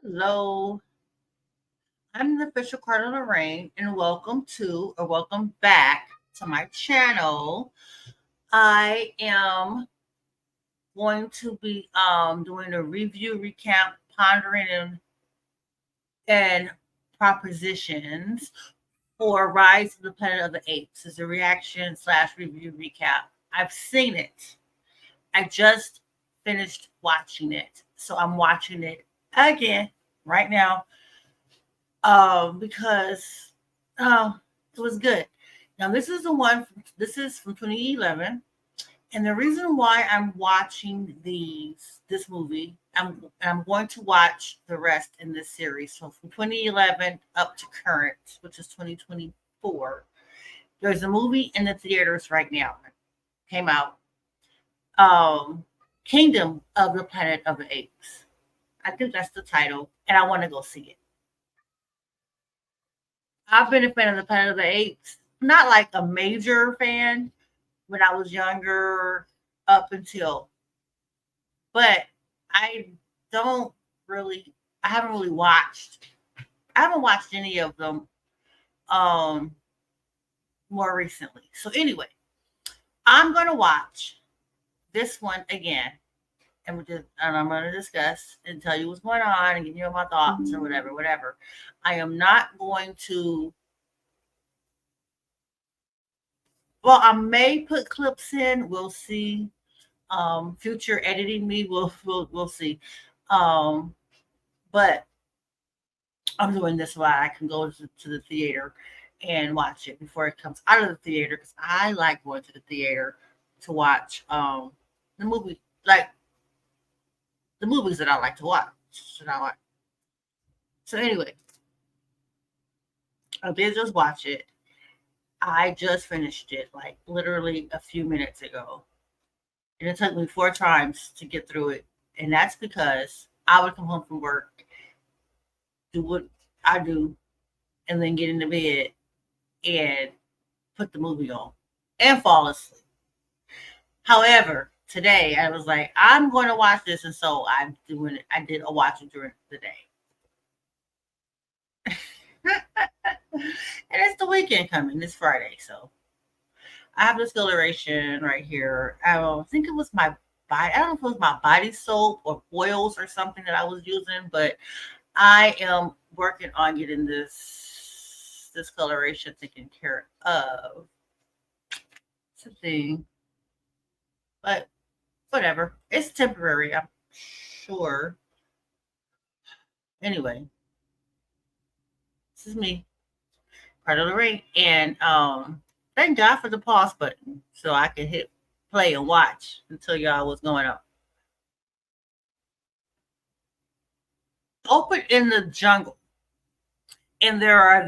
Hello, I'm the official Carter Lorraine, and welcome back to my channel. I am going to be doing a review, recap, pondering, and propositions for Rise of the Planet of the Apes. As a reaction slash review recap. I've seen it. I just finished watching it, so I'm watching it again right now because it was good. Now this is from 2011, and the reason why I'm watching this movie, I'm going to watch the rest in this series. So from 2011 up to current, which is 2024, there's a movie in the theaters right now. Came out, um, Kingdom of the Planet of the Apes. I think that's the title, and I want to go see it. I've been a fan of the Planet of the Apes, not like a major fan when I was younger, up until, but I don't really, I haven't really watched, I haven't watched any of them um more recently. So anyway, I'm gonna watch this one again, and I'm gonna discuss and tell you what's going on and give you my thoughts or whatever. I am not going to. Well, I may put clips in. We'll see. Future editing me, we'll see. Um, but I'm doing this while I can go to the theater and watch it before it comes out of the theater because I like going to the theater to watch the movie, like the movies that I like to watch. So anyway, I did just watch it. I just finished it like literally a few minutes ago. And it took me 4 times to get through it. And that's because I would come home from work, do what I do, and then get into bed and put the movie on and fall asleep. However, today I was like, I'm going to watch this, and so I'm doing it. I did a watch it during the day. And it's the weekend coming. It's Friday, so I have discoloration right here. I don't think it was my body. I don't know if it was my body soap or oils or something that I was using, but I am working on getting this discoloration taken care of. It's a thing, but whatever. It's temporary, I'm sure. Anyway, this is me, part of the ring, and thank God for the pause button so I can hit play and watch and tell y'all what's going on. Open in the jungle, and there are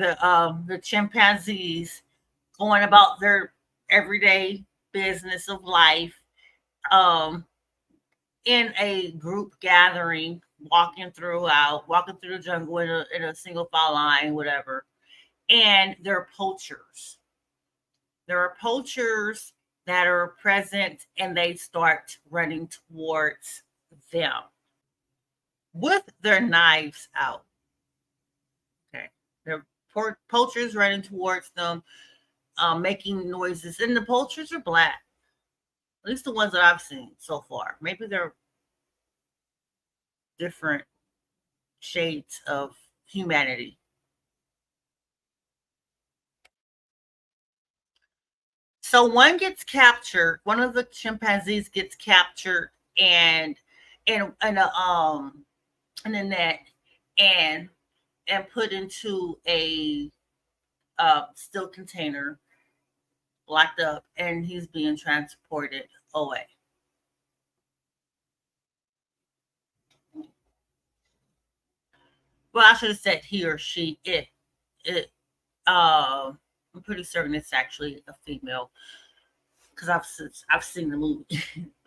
the chimpanzees going about their everyday business of life. Um, in a group gathering, walking through the jungle in a single file line, whatever. And they're poachers. There are poachers that are present, and they start running towards them with their knives out. Okay, they're poachers running towards them, making noises, and the poachers are black. At least the ones that I've seen so far. Maybe they're different shades of humanity. So one gets captured. One of the chimpanzees gets captured and in a net and put into a steel container, locked up, and he's being transported away. Well, I should have said he or she. It. I'm pretty certain it's actually a female because I've seen the movie.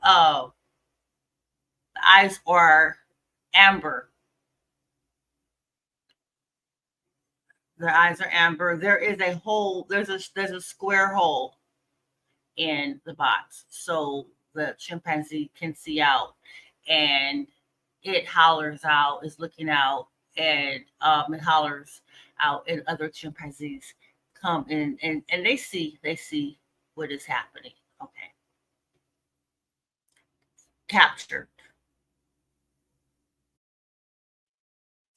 uh, the eyes are amber. Their eyes are amber. There is a hole. There's a square hole in the box, so the chimpanzee can see out, and it hollers out, is looking out, and hollers out, and other chimpanzees come in, and they see what is happening. Okay, captured.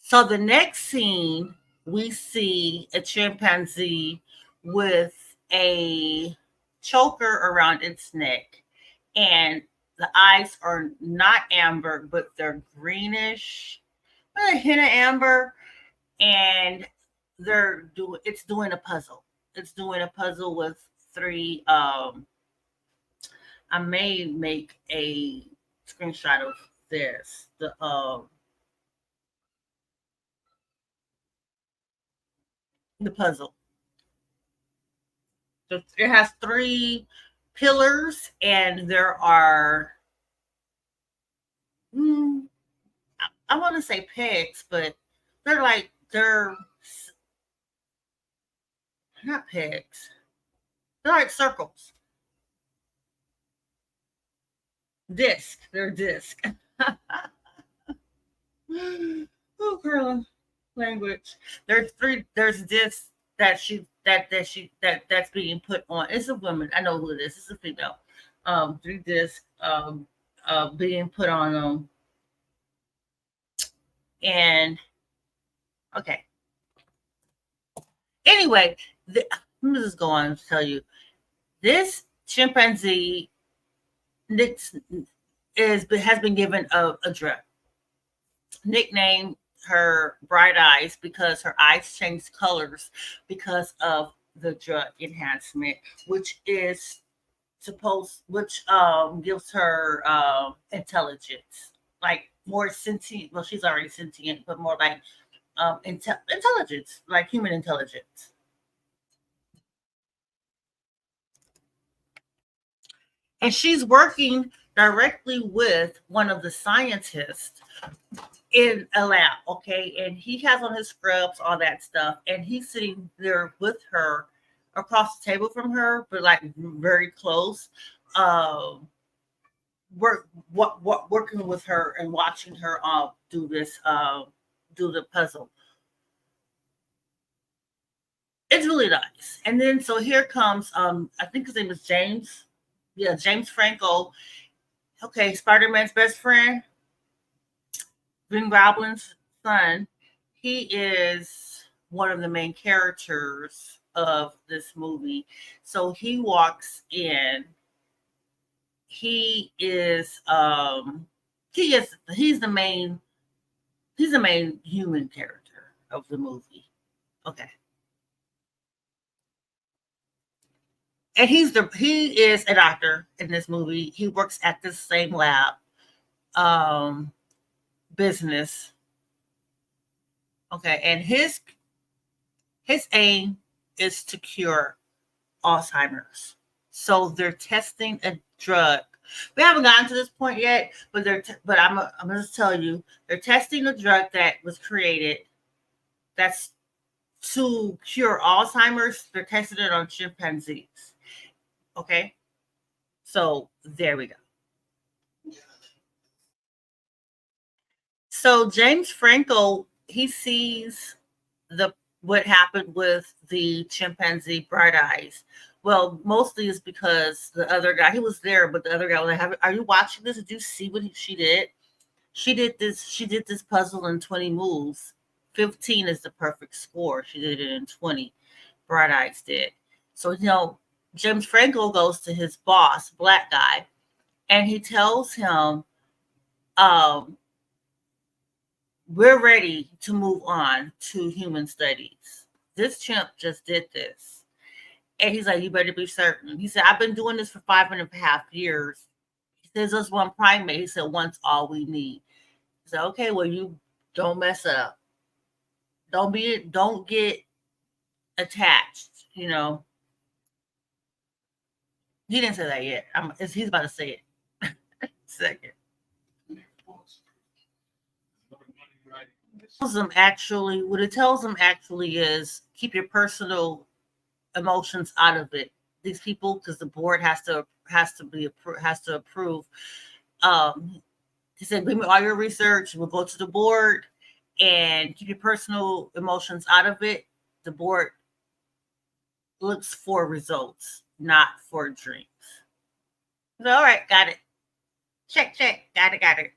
So the next scene, we see a chimpanzee with a choker around its neck, and the eyes are not amber, but they're greenish, a hint of amber, and it's doing a puzzle. It's doing a puzzle with three. I may make a screenshot of this. The puzzle. It has three pillars, and there are, mm, I want to say pegs, but they're not pegs. They're like circles, disc. They're disc. Oh, Carla, language. There's three. There's discs that's being put on. It's a woman. I know who it is. It's a female. Three discs being put on them, and okay. Anyway, I'm just going to tell you this chimpanzee has been given a drug nickname her bright eyes because her eyes change colors because of the drug enhancement, which is which gives her intelligence, like more sentient. Well, she's already sentient, but more like intelligence, like human intelligence. And she's working directly with one of the scientists in a lab, okay? And he has on his scrubs, all that stuff, and he's sitting there with her across the table from her, but like very close. Working with her and watching her do the puzzle. It's really nice. And then so here comes I think his name is James. Yeah, James Franco. Okay, Spider-Man's best friend, Green Goblin's son. He is one of the main characters of this movie. So he walks in. He is he's the main human character of the movie. Okay. And he is a doctor in this movie. He works at the same lab um business. Okay, and his aim is to cure Alzheimer's. So they're testing a drug. We haven't gotten to this point yet, but I'm going to tell you they're testing a drug that was created that's to cure Alzheimer's. They're testing it on chimpanzees. Okay, so there we go. So James Franco, he sees the what happened with the chimpanzee Bright Eyes. Well, mostly is because the other guy, he was there, but the other guy was like, "Are you watching this? Did you see what she did? She did this. She did this puzzle in 20 moves. 15 is the perfect score. She did it in 20. Bright Eyes did. So James Franco goes to his boss, black guy, and he tells him, um, we're ready to move on to human studies. This chimp just did this." And he's like, "You better be certain." He said, "I've been doing this for 5.5 years." He says, "There's one primate." He said, "One's all we need." He said, "Okay, well, you don't mess up. Don't get attached. He didn't say that yet. He's about to say it. Second. What it tells them actually is keep your personal emotions out of it. These people, because the board has to approve. He said, "Bring me all your research. We'll go to the board, and keep your personal emotions out of it. The board looks for results, not for dreams. So, all right, got it. Check, check. Got it, got it.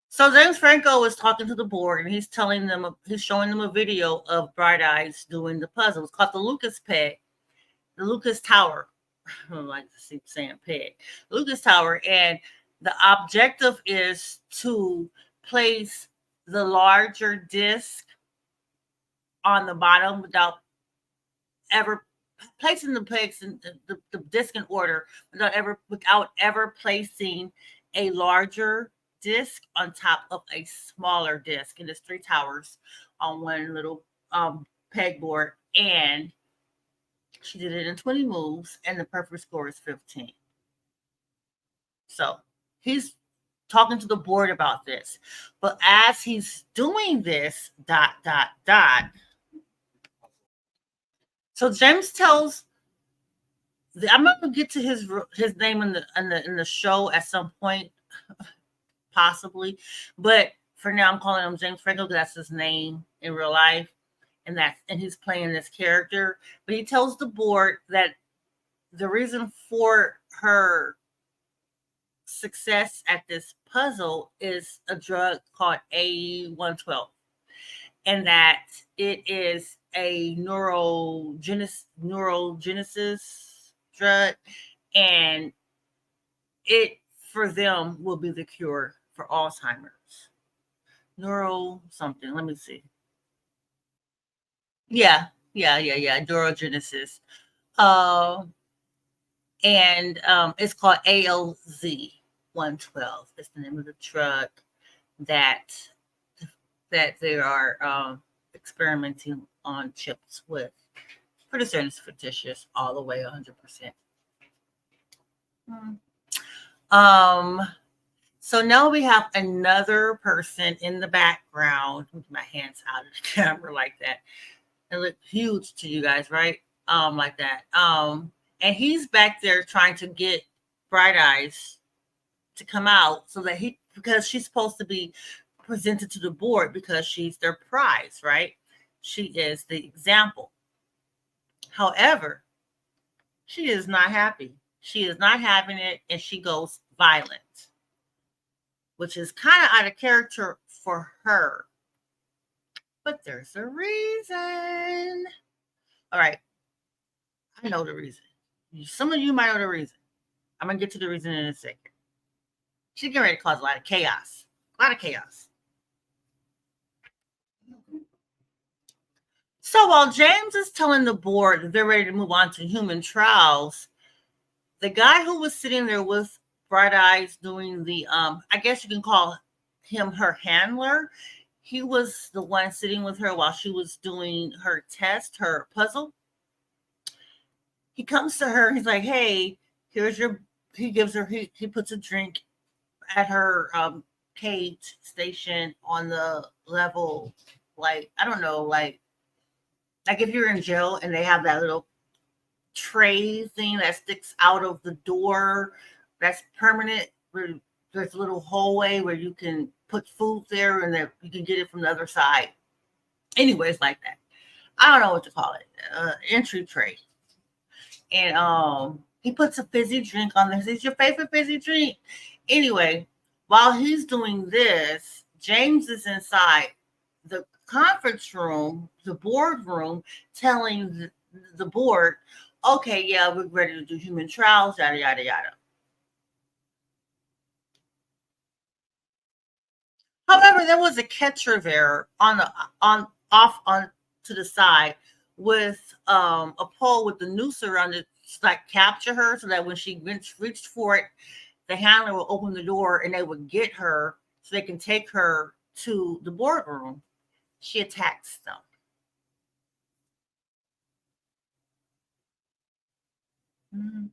So James Franco is talking to the board and he's telling them, he's showing them a video of Bright Eyes doing the puzzle. It's called the Lucas Peg, the Lucas Tower. I don't like to keep saying peg. Lucas Tower. And the objective is to place the larger disc on the bottom without ever placing the pegs in the disc in order without ever placing a larger disc on top of a smaller disc. And there's three towers on one little pegboard, and she did it in 20 moves, and the perfect score is 15. So he's talking to the board about this, but as he's doing this, dot dot dot. So James tells I'm gonna get to his name in the show at some point, possibly. But for now, I'm calling him James Franco because that's his name in real life, and he's playing this character. But he tells the board that the reason for her success at this puzzle is a drug called A112, and that it is a neurogenesis drug, and it for them will be the cure for Alzheimer's. Neuro something. Let me see. Yeah, yeah. Neurogenesis. Uh, and it's called ALZ 112. It's the name of the drug that they are experimenting on chips with. Pretty certain it's fictitious all the way 100%. So now we have another person in the background. With my hands out of the camera like that. It looked huge to you guys, right? Like that. And he's back there trying to get Bright Eyes to come out so that because she's supposed to be presented to the board because she's their prize, right? She is the example. However, she is not happy. She is not having it, and she goes violent, which is kind of out of character for her. But there's a reason. All right. I know the reason. Some of you might know the reason. I'm going to get to the reason in a second. She's getting ready to cause a lot of chaos. A lot of chaos. So while James is telling the board that they're ready to move on to human trials, the guy who was sitting there with Bright Eyes doing the, I guess you can call him her handler, he was the one sitting with her while she was doing her test, her puzzle. He comes to her, he's like, hey, here's your, he gives her, he puts a drink at her cage station on the level, like, I don't know, like if you're in jail and they have that little tray thing that sticks out of the door that's permanent, where there's a little hallway where you can put food there and then you can get it from the other side. Anyways, like that. I don't know what to call it. Entry tray. And he puts a fizzy drink on there. It's your favorite fizzy drink. Anyway, while he's doing this, James is inside the conference room, the boardroom, telling the board, okay, yeah, we're ready to do human trials, yada, yada, yada. However, there was a catcher there on to the side with a pole with the noose around it to like capture her so that when she reached for it, the handler will open the door and they would get her so they can take her to the boardroom. She attacks them. Mm-hmm.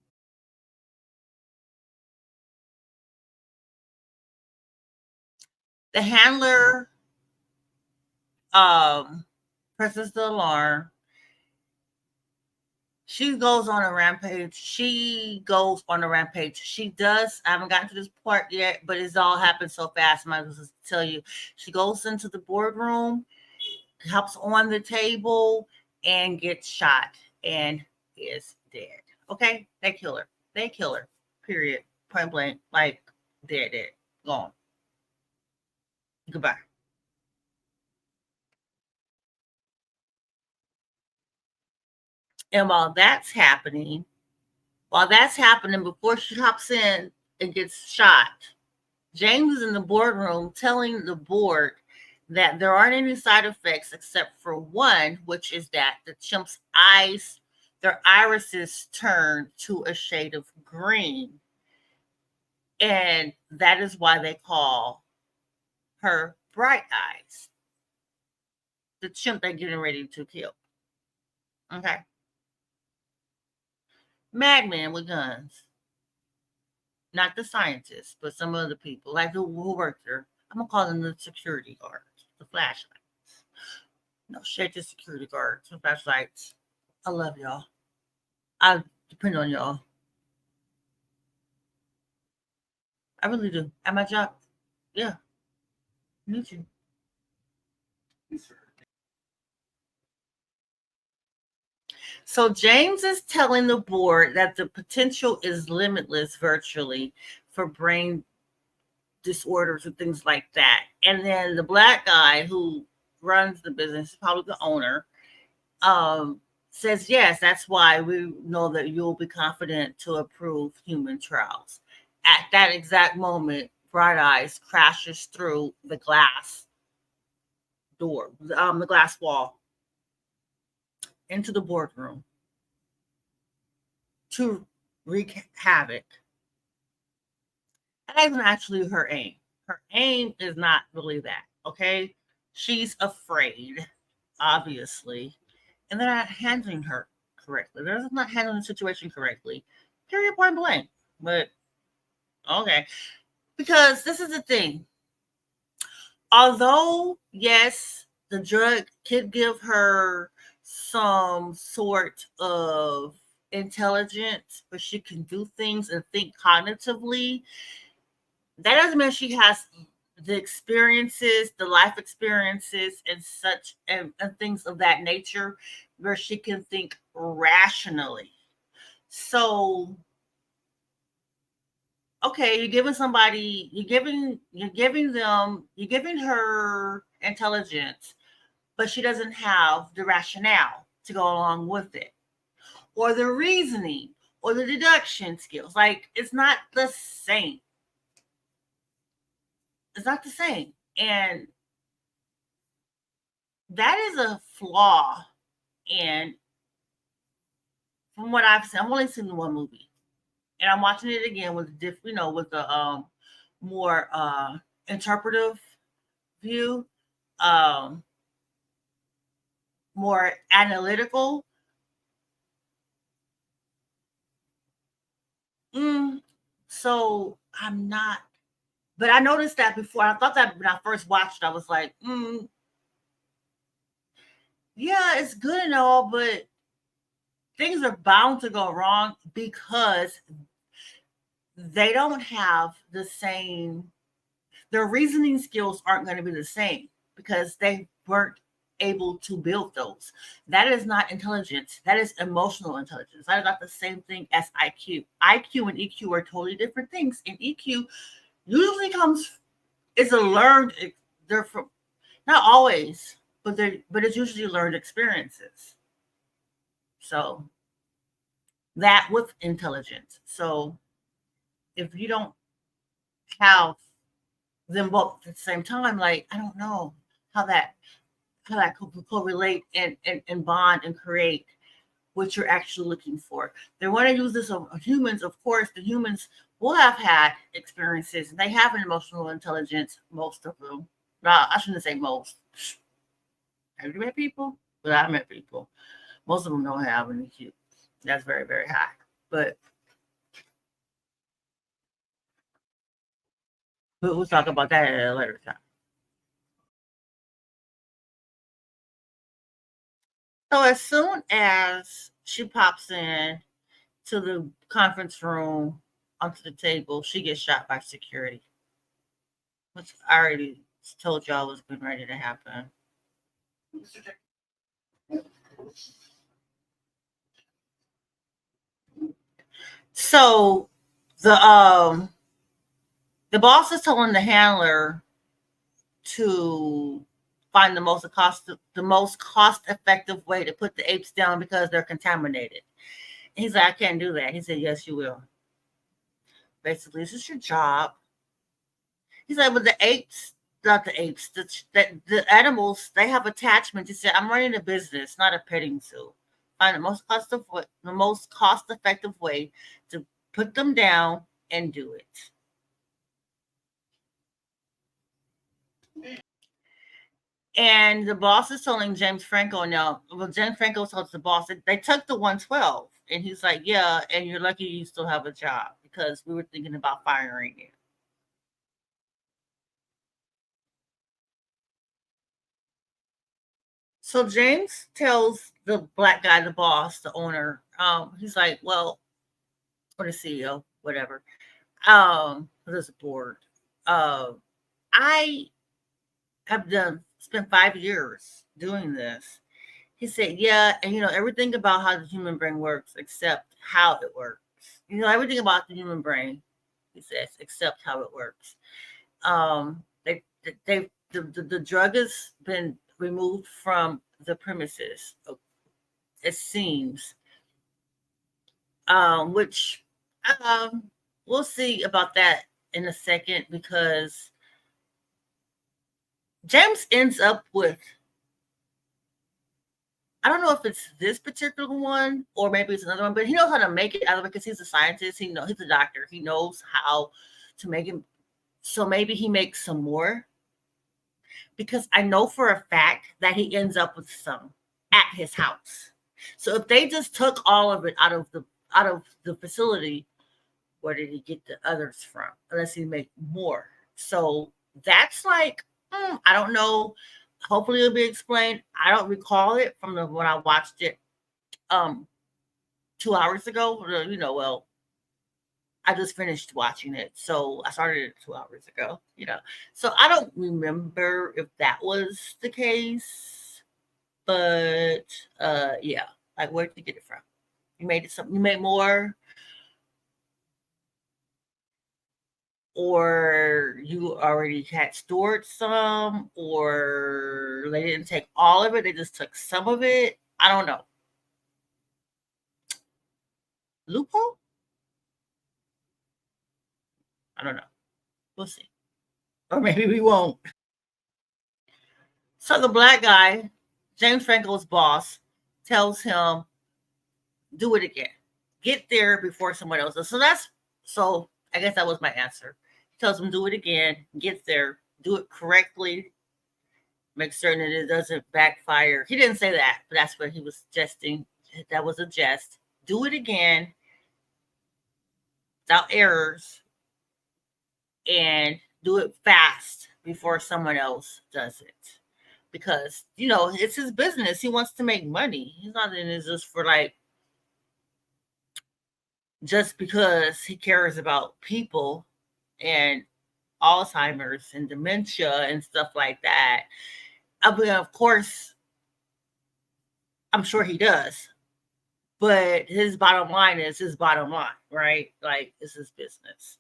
The handler presses the alarm. She goes on a rampage. She goes on a rampage. She does. I haven't gotten to this part yet, but it's all happened so fast. I might as well tell you. She goes into the boardroom, hops on the table, and gets shot and is dead. Okay? They kill her. They kill her. Period. Point blank. Like, dead, dead. Gone. Goodbye. And while that's happening, before she hops in and gets shot, James is in the boardroom telling the board that there aren't any side effects except for one, which is that the chimp's eyes, their irises turn to a shade of green. And that is why they call her Bright Eyes, the chimp they're getting ready to kill. Okay. Madman with guns. Not the scientists, but some other people, like who work there. I'm gonna call them the security guards, the flashlights. No shit, the security guards, the flashlights. I love y'all. I depend on y'all. I really do. At my job, yeah, me too. So James is telling the board that the potential is limitless virtually for brain disorders and things like that. And then the black guy who runs the business, probably the owner, um, says, yes, that's why we know that you'll be confident to approve human trials. At that exact moment, Bright Eyes crashes through the glass door, the glass wall, into the boardroom to wreak havoc. That isn't actually her aim. Her aim is not really that, okay? She's afraid, obviously, and they're not handling her correctly. They're not handling the situation correctly. Period, point blank. But okay. Because this is the thing. Although, yes, the drug could give her some sort of intelligence, but she can do things and think cognitively, that doesn't mean she has the experiences, the life experiences, and such, and things of that nature where she can think rationally. So okay, you're giving her intelligence, but she doesn't have the rationale to go along with it, or the reasoning, or the deduction skills. Like, it's not the same. It's not the same. And that is a flaw in, from what I've seen. I've only seen the one movie. And I'm watching it again with with the more interpretive view, um, more analytical. Mm, so I'm not, but I noticed that before. I thought that when I first watched, I was like, yeah, it's good and all, but things are bound to go wrong because they don't have the same, their reasoning skills aren't going to be the same because they weren't able to build those. That is not intelligence. That is emotional intelligence. That is not the same thing as IQ. IQ and EQ are totally different things. And EQ usually comes, it's a learned, they're from, not always, but it's usually learned experiences. So that with intelligence. So if you don't have them both at the same time, like, I don't know how that could correlate and bond and create what you're actually looking for. They want to use this on humans. Of course, the humans will have had experiences. They have an emotional intelligence, most of them. No, I shouldn't say most. Have you met people? But I met people. Most of them don't have any Q. That's very, very high. But we'll talk about that at a later time. So as soon as she pops in to the conference room onto the table, she gets shot by security, which I already told y'all was getting ready to happen. So the um the boss is telling the handler to find the most cost effective way to put the apes down because they're contaminated. He's like, I can't do that. He said, yes, you will. Basically, this is your job. He's like, but the apes, not the apes, the animals, they have attachments. He said, I'm running a business, not a petting zoo. Find the most cost effective way to put them down and do it. And the boss is telling James Franco now. Well, James Franco tells the boss that they took the 112, and he's like, "Yeah, and you're lucky you still have a job because we were thinking about firing you." So James tells the black guy, the boss, the owner, he's like, "Well, or the CEO, whatever. There's a board. Uh, I have done spent 5 years doing this." He said, "Yeah, and everything about how the human brain works, except how it works. Everything about the human brain." He says, "Except how it works." The drug has been removed from the premises. It seems, which um, we'll see about that in a second because James ends up with, I don't know if it's this particular one or maybe it's another one, but he knows how to make it out of it because he's a scientist. He's a doctor. He knows how to make it. So maybe he makes some more because I know for a fact that he ends up with some at his house. So if they just took all of it out of the facility, where did he get the others from? Unless he make more. So that's like, I don't know. Hopefully it'll be explained. I don't recall it from when I watched it um 2 hours ago. Well, I just finished watching it, so I started it 2 hours ago. So I don't remember if that was the case, but yeah, like where'd you get it from? You made it something. You made more, or you already had stored some, or they didn't take all of it. They just took some of it. I don't know. Loophole? I don't know. We'll see, or maybe we won't. So the black guy, James Franco's boss, tells him, "Do it again. Get there before someone else does." So. I guess that was my answer. He tells him, "Do it again. Get there. Do it correctly. Make certain that it doesn't backfire." He didn't say that, but that's what he was suggesting. That was a jest. Do it again without errors and do it fast before someone else does it. Because, it's his business. He wants to make money. He's not in this just for like, just because he cares about people and Alzheimer's and dementia and stuff like that. I mean, of course, I'm sure he does, but his bottom line is his bottom line, right? Like, it's his business.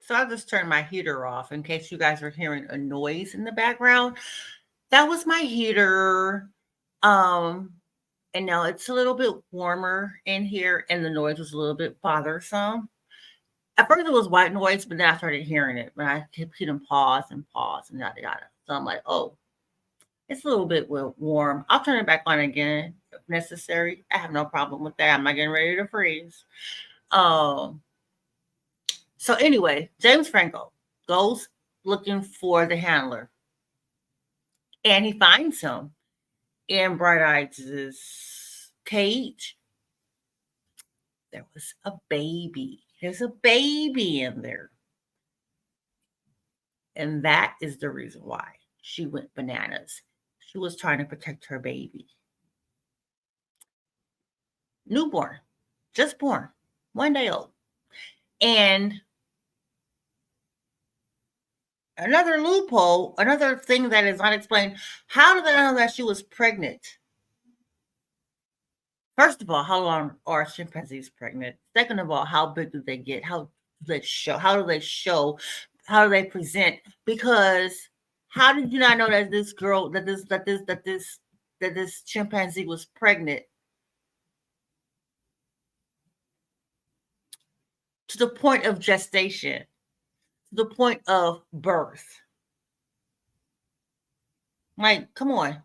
So I just turned my heater off in case you guys are hearing a noise in the background. That was my heater. Um, and now it's a little bit warmer in here, and the noise was a little bit bothersome. At first, it was white noise, but then I started hearing it. But I kept hitting pause, and yada yada. So I'm like, oh, it's a little bit warm. I'll turn it back on again if necessary. I have no problem with that. I'm not getting ready to freeze. Um, so anyway, James Franco goes looking for the handler, and he finds him in Bright Eyes' cage, There was a baby. There's a baby in there. And that is the reason why she went bananas. She was trying to protect her baby. Newborn, just born, 1 day old. And another loophole, another thing that is unexplained, how did they know that she was pregnant? First of all, how long are chimpanzees pregnant? Second of all, how big do they get? How do they show? How do they show? How do they present? Because how did you not know that this girl, that this chimpanzee was pregnant to the point of gestation, to the point of birth? Like, come on.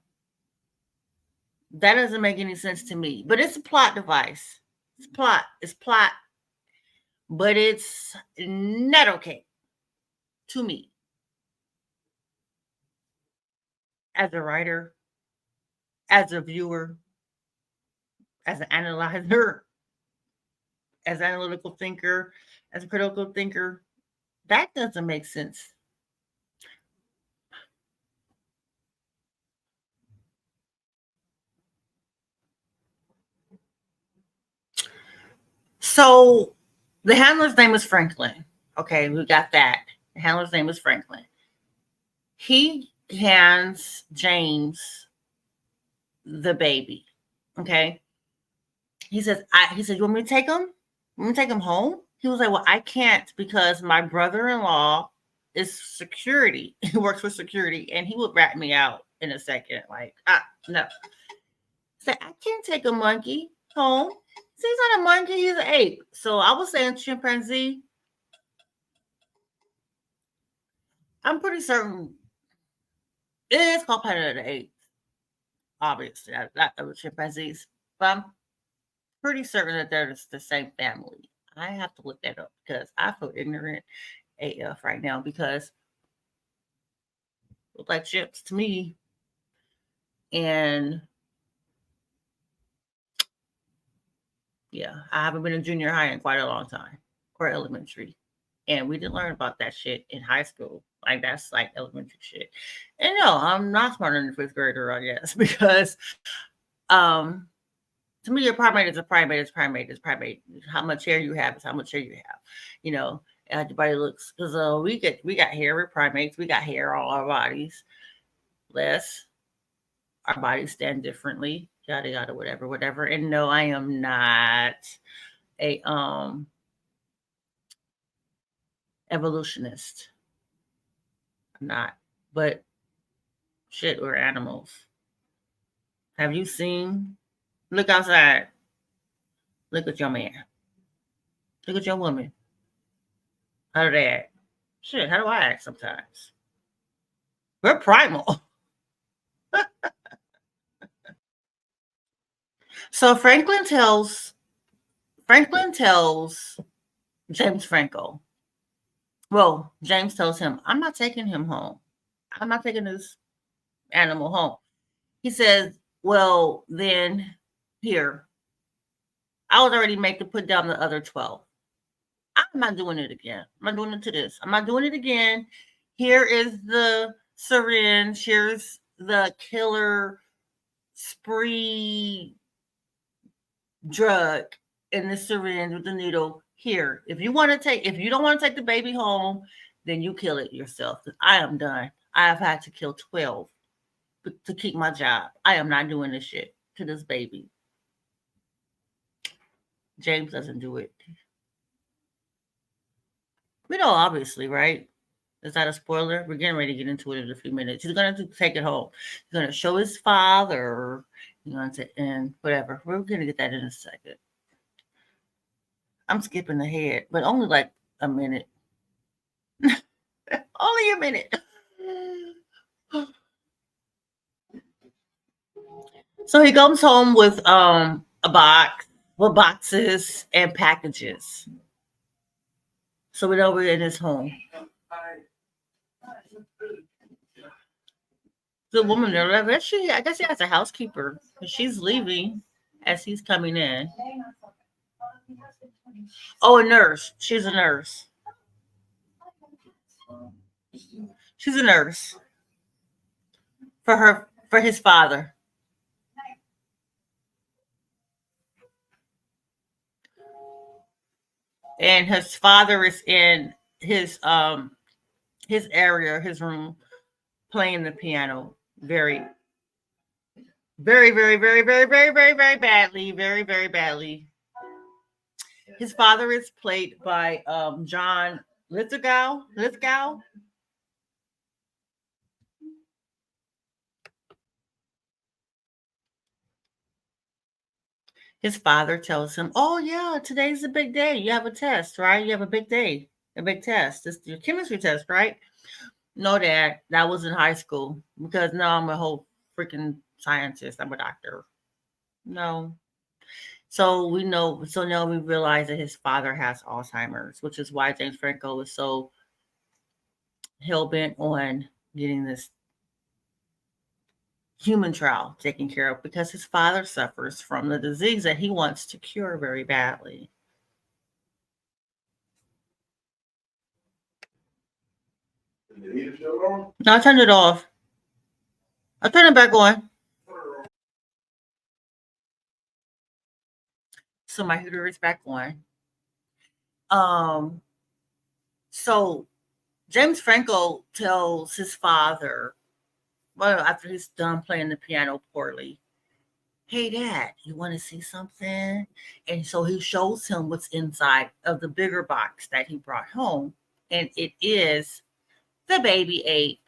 That doesn't make any sense to me. But it's a plot device. It's plot. It's plot. But it's not okay to me. As a writer, as a viewer, as an analyzer, as an analytical thinker, as a critical thinker, that doesn't make sense. So the handler's name is Franklin. Okay, we got that. The handler's name is Franklin. He hands James the baby. Okay. He said, you want me to take him? You want me to take him home? He was like, well, I can't because my brother-in-law is security. He works for security and he would rat me out in a second. Like, no. He said, I can't take a monkey home. So he's not a monkey, he's an ape. So I was saying chimpanzee. I'm pretty certain it is called Planet of the Apes. Obviously, not other chimpanzees. But I'm pretty certain that they're the same family. I have to look that up because I feel ignorant AF right now because look like chips to me. And yeah, I haven't been in junior high in quite a long time or elementary. And we didn't learn about that shit in high school. Like that's like elementary shit. And no, I'm not smarter than a fifth grader, I guess, because um to me, a primate is a primate is primate is primate. How much hair you have is how much hair you have. You know, everybody looks because we got hair. We're primates. We got hair on our bodies. Less, our bodies stand differently. Yada yada, whatever, whatever. And no, I am not a evolutionist. I'm not. But shit, we're animals. Have you seen? Look outside. Look at your man. Look at your woman. How do they act? Shit, how do I act sometimes? We're primal. So Franklin tells James Franco. Well, James tells him, I'm not taking him home. I'm not taking this animal home. He says, well, then here, I was already made to put down the other 12. I'm not doing it again. I'm not doing it to this. I'm not doing it again. Here is the syringe. Here's the killer spree drug in the syringe with the needle. Here, if you don't want to take the baby home, then you kill it yourself. I am done. I have had to kill 12 to keep my job. I am not doing this shit to this baby. James doesn't do it. We know, obviously, right? Is that a spoiler? We're getting ready to get into it in a few minutes. He's going to take it home. He's going to show his father, and whatever. We're going to get that in a second. I'm skipping ahead, but only like a minute. Only a minute. So he comes home with a box with boxes and packages. So we know we're in his home. The woman there, I guess she has a housekeeper. She's leaving as he's coming in. Oh, a nurse. She's a nurse. She's a nurse for his father. And his father is in his area, his room, playing the piano very, very, very, very, very, very, very, very badly, very, very badly. His father is played by John Lithgow. Lithgow. His father tells him, "Oh yeah, today's a big day. You have a test, right? You have a big day, a big test. It's your chemistry test, right?" No, Dad, that was in high school because now I'm a whole freaking scientist. I'm a doctor. No. So we know. So now we realize that his father has Alzheimer's, which is why James Franco was so hell bent on getting this human trial taken care of because his father suffers from the disease that he wants to cure very badly. No, I turned it off. I turned it back on. So my heater is back on. Um, so James Franco tells his father, well, after he's done playing the piano poorly, "Hey, Dad, you want to see something?" And so he shows him what's inside of the bigger box that he brought home. And it is the baby ape.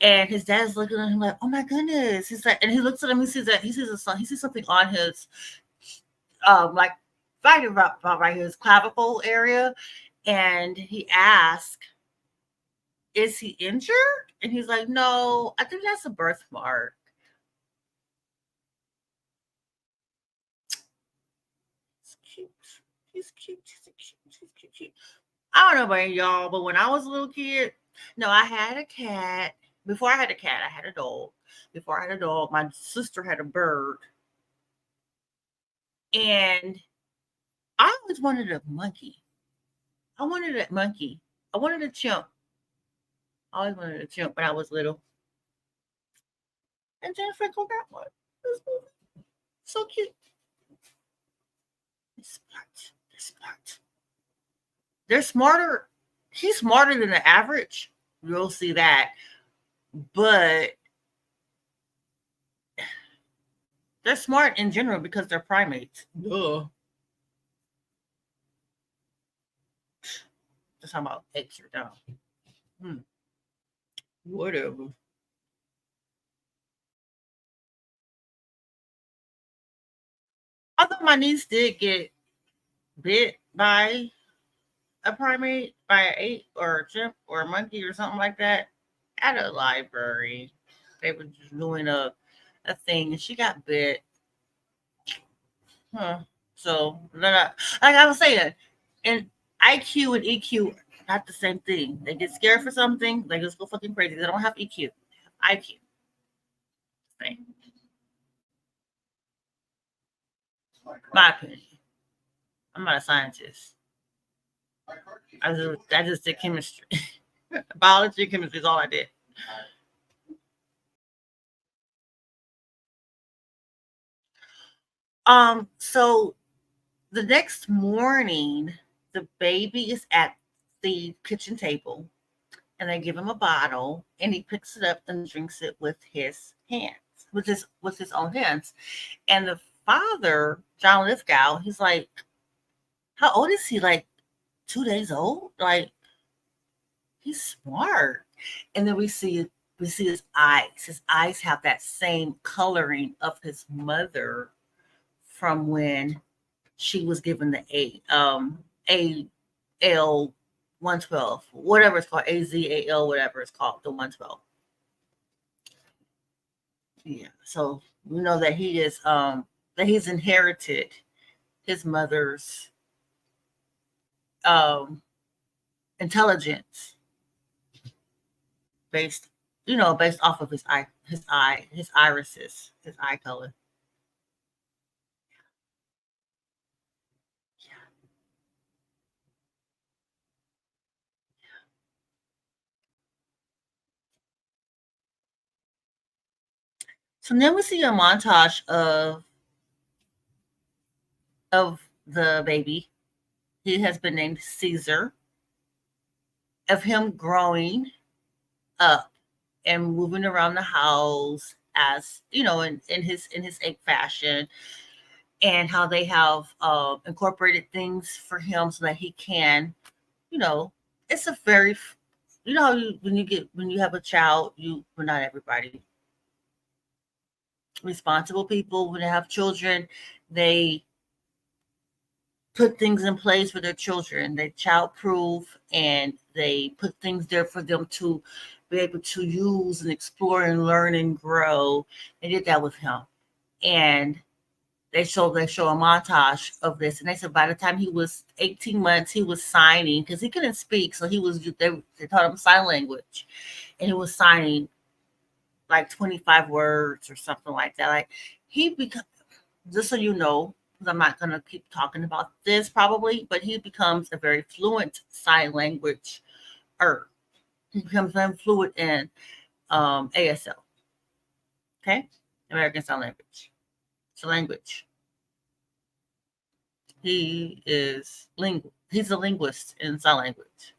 And his dad's looking at him like, "Oh my goodness." He's like, and he looks at him, he sees that he sees a son, he sees something on his like right about right here, his clavicle area. And he asks, "Is he injured?" And he's like, "No, I think that's a birthmark." He's cute. He's cute. He's cute. Cute. I don't know about y'all, but when I was a little kid, no, I had a cat. Before I had a cat, I had a dog. Before I had a dog, my sister had a bird. And I always wanted a monkey. I wanted a monkey. I wanted a chimp. I always wanted a chimp when I was little. And Jennifer got one. So cute. They're smart. They're smart. They're smarter. He's smarter than the average. You'll see that. But they're smart in general because they're primates. Duh. Just talking about apes are dumb. Hmm. Whatever. Although my niece did get bit by a primate, by an ape or a chimp or a monkey or something like that at a library. They were just doing a thing and she got bit. Huh. So like I was saying, and IQ and EQ not the same thing. They get scared for something, they just go fucking crazy. They don't have EQ. IQ. Same. My opinion. I'm not a scientist. I just did chemistry. Biology and chemistry is all I did. So the next morning, the baby is at the kitchen table and they give him a bottle and he picks it up and drinks it with his hands, with his own hands. And the father, John Lithgow, he's like, "How old is he? Like 2 days old? Like he's smart." And then we see his eyes. His eyes have that same coloring of his mother from when she was given the AL 112, whatever it's called, AZAL, whatever it's called, the 112. Yeah. So we know that he's inherited his mother's um intelligence based based off of his irises, his eye color. So then we see a montage of the baby. He has been named Caesar, of him growing up and moving around the house as in his ape fashion, and how they have incorporated things for him so that he can, you know, it's a very, you know, how when you have a child, well, not everybody, responsible people when they have children, they put things in place for their children. They child proof and they put things there for them to be able to use and explore and learn and grow. They did that with him. And they show a montage of this, and they said by the time he was 18 months, he was signing because he couldn't speak, so they taught him sign language, and he was signing like 25 words or something like that. Like he become just so you know, because I'm not gonna keep talking about this probably, but he becomes a very fluent sign language er. He becomes very fluent in ASL, okay? American Sign Language. It's a language. He's a linguist in sign language.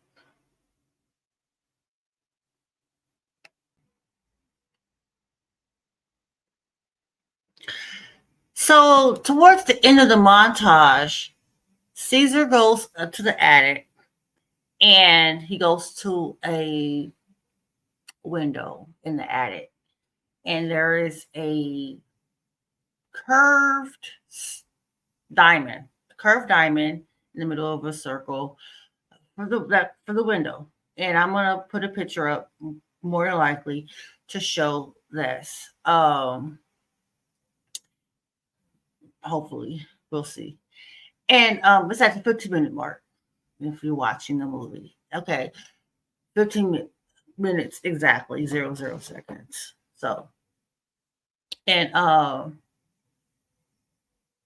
So towards the end of the montage, Caesar goes to the attic and he goes to a window in the attic, and there is a curved curved diamond in the middle of a circle for the window. And I'm gonna put a picture up more than likely to show this. Hopefully, we'll see. And it's at the 15-minute mark if you're watching the movie. Okay, 15 minutes exactly, 00 seconds. So, and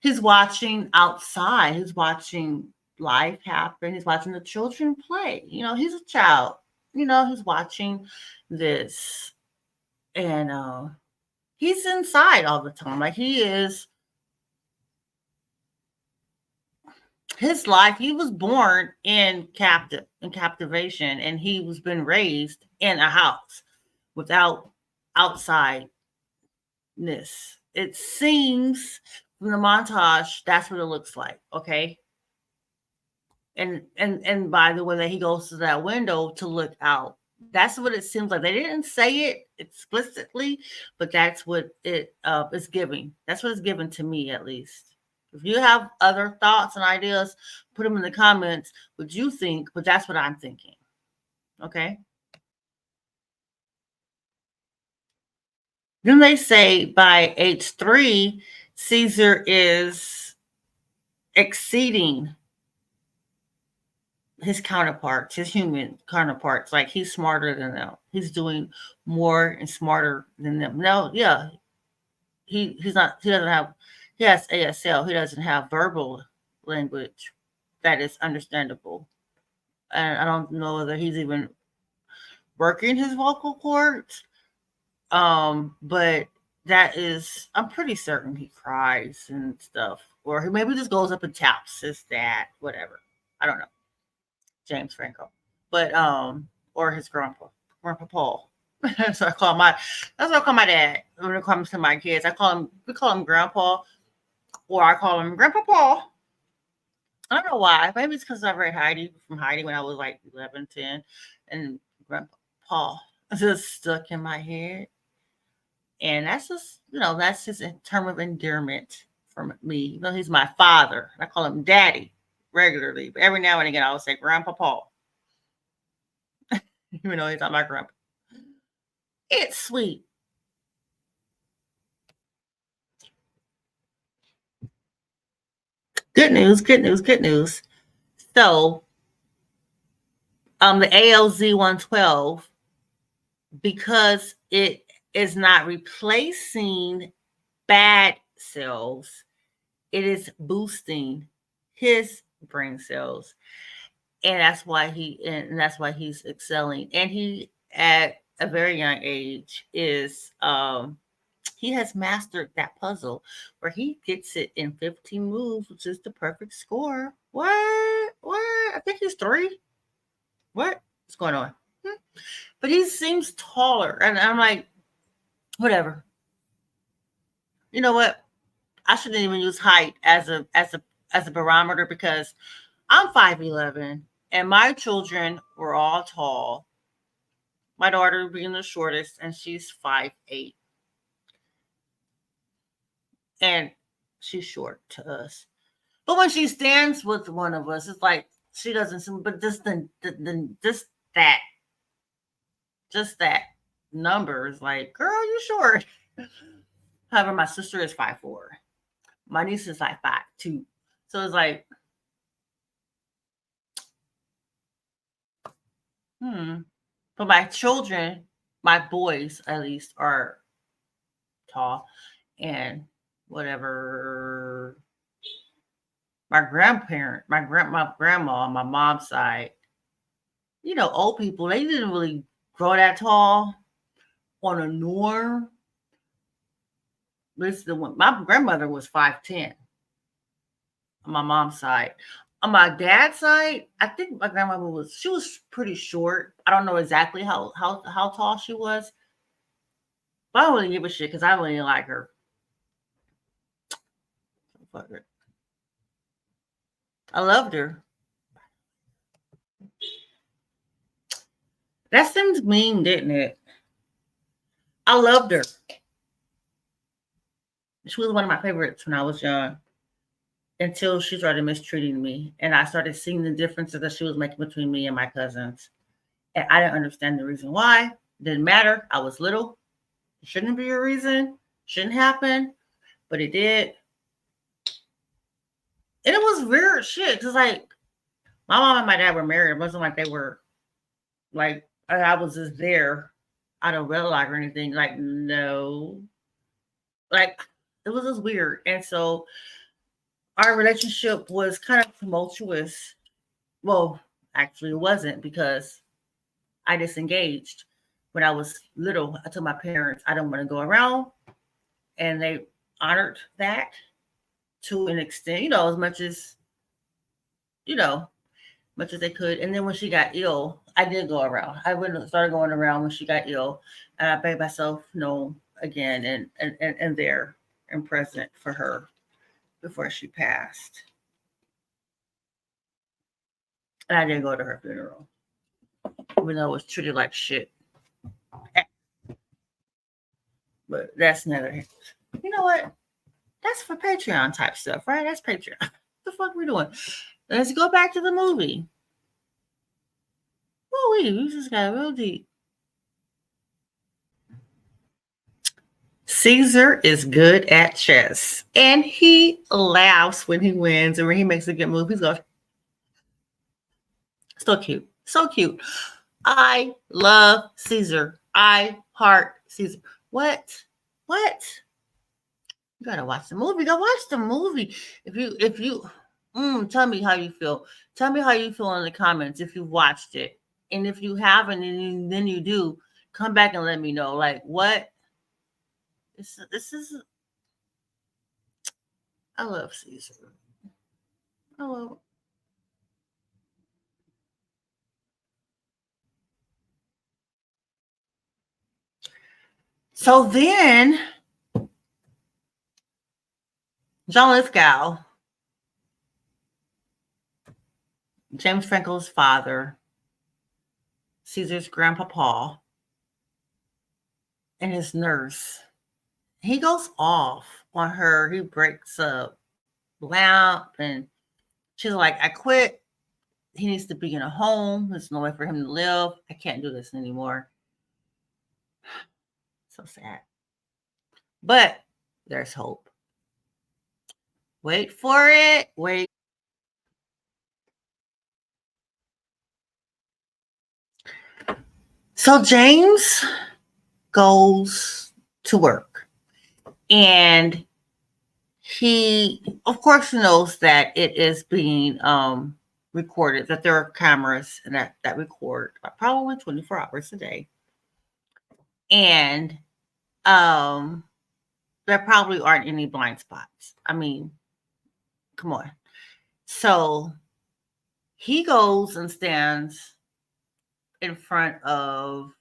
he's watching outside. He's watching life happen. He's watching the children play. You know, he's a child. You know, he's watching this, and he's inside all the time. Like he is his life. He was born in captivation, and he was been raised in a house without outsideness. It seems from the montage that's what it looks like. Okay, and by the way that he goes to that window to look out, that's what it seems like. They didn't say it explicitly, but that's what it is giving. That's what it's given to me, at least. If you have other thoughts and ideas, put them in the comments what you think, but that's what I'm thinking. Okay, then they say by age 3 Caesar is exceeding his counterparts, his human counterparts. Like he's smarter than them. He's doing more and smarter than them. No, yeah, he's not. He doesn't have. He has ASL. He doesn't have verbal language that is understandable. And I don't know whether he's even working his vocal cords. But that is, I'm pretty certain he cries and stuff, or he maybe just goes up and taps his dad, whatever. I don't know. James Franco, but or his Grandpa Paul. So I call my that's what I call my dad when it comes to my kids. We call him Grandpa, or I call him Grandpa Paul. I don't know why. Maybe it's because I read Heidi when I was like 11, 10, and Grandpa Paul just stuck in my head, and that's just that's his term of endearment for me. You know, he's my father. I call him Daddy regularly, but every now and again I will say Grandpa Paul. Even though he's not my grandpa. It's sweet. Good news, good news, good news. So, the ALZ 112, because it is not replacing bad cells, it is boosting his brain cells. And that's why he's excelling. And he at a very young age is He has mastered that puzzle where he gets it in 15 moves, which is the perfect score. What? What? I think he's 3. What? What's going on? Hmm. But he seems taller. And I'm like, whatever. You know what? I shouldn't even use height as a barometer because I'm 5'11", and my children were all tall. My daughter being the shortest, and she's 5'8", and she's short to us. But when she stands with one of us, it's like she doesn't seem. But just that, just that number is like, girl, you short. However, my sister is 5'4". My niece is like 5'2". So it's like, hmm. But my children, my boys at least, are tall and whatever. My grandma on my mom's side, old people, they didn't really grow that tall on a norm. This is the one. My grandmother was 5'10" on my mom's side. On my dad's side, I think my grandmother was pretty short. I don't know exactly how tall she was, but I don't really give a shit because I really didn't like her. Fuck her. I loved her. That seems mean, didn't it? I loved her. She was one of my favorites when I was young until she started mistreating me. And I started seeing the differences that she was making between me and my cousins. And I didn't understand the reason why. Didn't matter. I was little. It shouldn't be a reason. Shouldn't happen. But it did. And it was weird shit. Cause like my mom and my dad were married. It wasn't like they were like I was just there out of wedlock or anything. Like, no. Like it was just weird. And so our relationship was kind of tumultuous. Well, actually, it wasn't because I disengaged when I was little. I told my parents I don't want to go around, and they honored that to an extent, as you know, much as they could. And then when she got ill, I did go around. I went and started going around when she got ill, and I made myself known again and there and present for her before she passed. And I didn't go to her funeral, even though I was treated like shit. But that's another. You know what? That's for Patreon type stuff, right? That's Patreon. What the fuck we doing? Let's go back to the movie. Oh, we just got real deep. Caesar is good at chess, and he laughs when he wins, and when he makes a good move, he's going, so cute, so cute. I love Caesar. I heart Caesar. What? What? You gotta watch the movie. Go watch the movie. If you tell me how you feel. Tell me how you feel in the comments if you watched it. And if you haven't, and then you do, come back and let me know. Like what? This is. I love Caesar. I love. So then, John Lithgow, James Franco's father, Caesar's grandpapa, and his nurse. He goes off on her. He breaks a lamp, and she's like, "I quit. He needs to be in a home. There's no way for him to live. I can't do this anymore." So sad. But there's hope. Wait for it. Wait. So James goes to work, and he, of course, knows that it is being recorded, that there are cameras and that record probably 24 hours a day. And um there probably aren't any blind spots. I mean, come on. So he goes and stands in front of,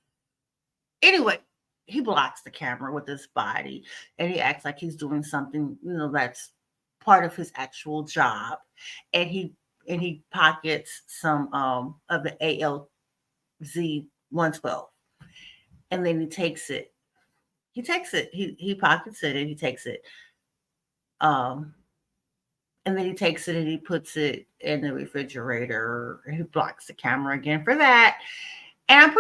anyway, he blocks the camera with his body and he acts like he's doing something, that's part of his actual job. And he pockets some of the ALZ 112. And then he takes it. He takes it. He pockets it and he takes it. Um and then he takes it and he puts it in the refrigerator. He blocks the camera again for that. And I'm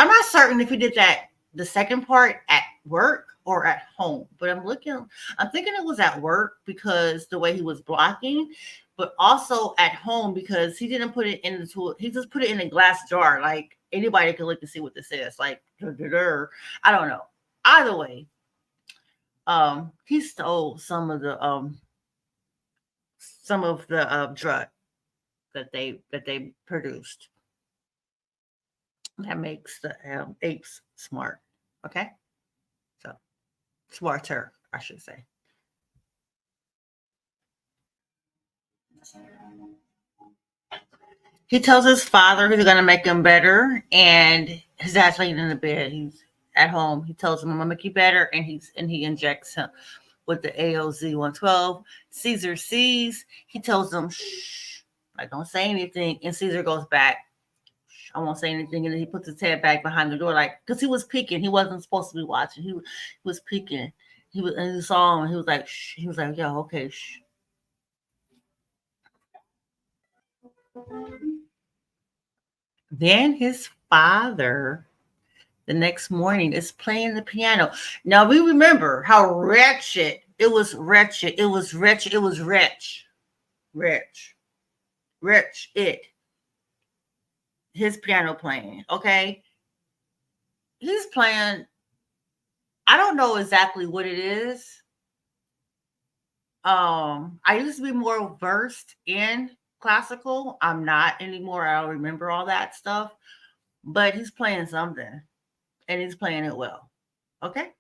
not certain if he did that the second part at work or at home, but I'm thinking it was at work because the way he was blocking, but also at home because he didn't put it in the tool. He just put it in a glass jar. Like anybody can look and see what this is. Like, I don't know. Either way, he stole some of the drug that they produced. That makes the apes smart. Okay, so smarter, I should say. He tells his father he's gonna make him better, and his dad's laying in the bed. He's at home. He tells him, "I'm gonna make you better," and he injects him with the AOZ 112. Caesar sees. He tells him, "Shh, like don't say anything." And Caesar goes back. I won't say anything. And then he puts his head back behind the door, like, because he was peeking. He wasn't supposed to be watching. He was peeking. And he saw him. He was like, shh. He was like, yeah, okay, shh. Then his father, the next morning, is playing the piano. Now we remember how wretched it was. Wretched. It was wretched. It was wretched. Wretched. Wretched. His piano playing. Okay, he's playing. I don't know exactly what it is. I used to be more versed in classical. I'm not anymore. I don't remember all that stuff. But he's playing something and he's playing it well. Okay.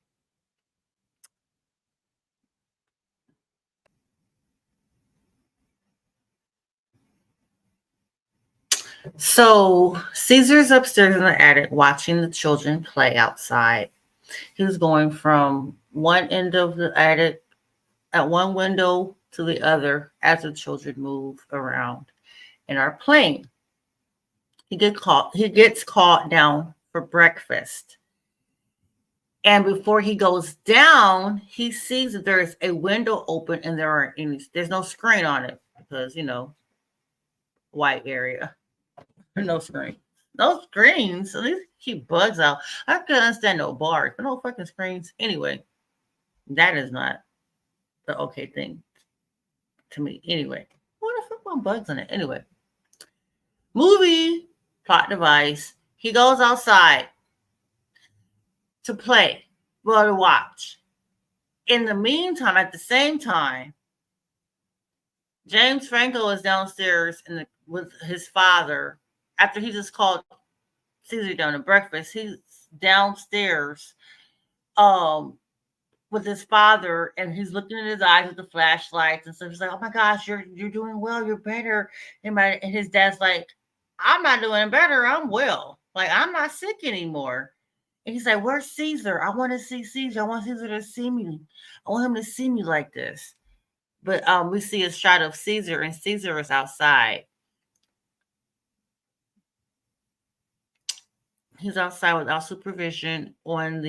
So Caesar's upstairs in the attic watching the children play outside. He was going from one end of the attic at one window to the other as the children move around and are playing. He gets called down for breakfast. And before he goes down, he sees that there is a window open and there's no screen on it because, white area. No screen. No screens. At least keep bugs out. I can understand no bars, but no fucking screens. Anyway, that is not the okay thing to me. Anyway, what the fuck want bugs in it? Anyway, movie plot device. He goes outside to play, well, to watch. In the meantime, at the same time, James Franco is downstairs with his father after he just called Caesar down to breakfast. He's downstairs um, with his father, and he's looking in his eyes with the flashlights and stuff. He's like, "Oh my gosh, you're doing well. You're better." And his dad's like, "I'm not doing better. I'm well. Like I'm not sick anymore." And he's like, "Where's Caesar? I want to see Caesar. I want Caesar to see me. I want him to see me like this." But we see a shot of Caesar, and Caesar is outside. He's outside without supervision on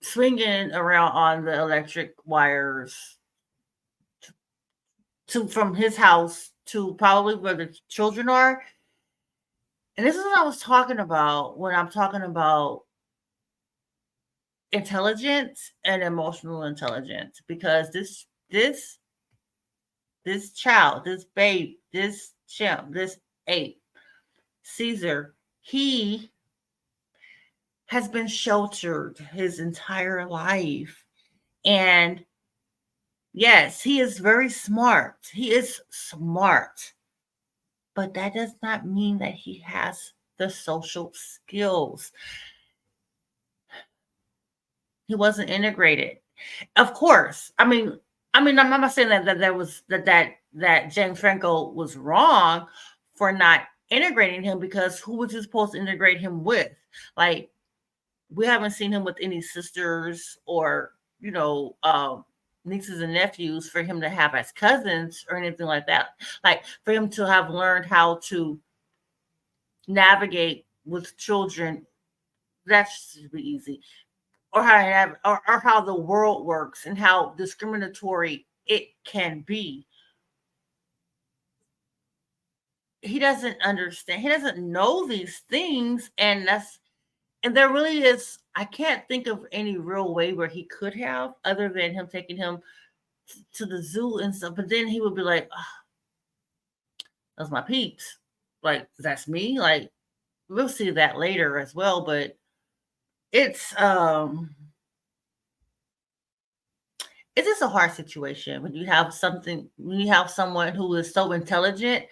swinging around on the electric wires to from his house to probably where the children are. And this is what I was talking about when I'm talking about intelligence and emotional intelligence, because this child, this babe, this chimp, this ape, Caesar, he has been sheltered his entire life. And yes, he is very smart. He is smart. But that does not mean that he has the social skills. He wasn't integrated. Of course. I mean, I'm not saying that James Franco was wrong for not integrating him, because who was he supposed to integrate him with? Like, we haven't seen him with any sisters or, you know, nieces and nephews for him to have as cousins or anything like that. Like, for him to have learned how to navigate with children, that should be easy. Or how to have, or how the world works and how discriminatory it can be. He doesn't understand. He doesn't know these things, and there really is. I can't think of any real way where he could have, other than him taking him to the zoo and stuff. But then he would be like, oh, "That's my peeps. Like, that's me." Like, we'll see that later as well. But it's um it's just a hard situation when you have someone who is so intelligent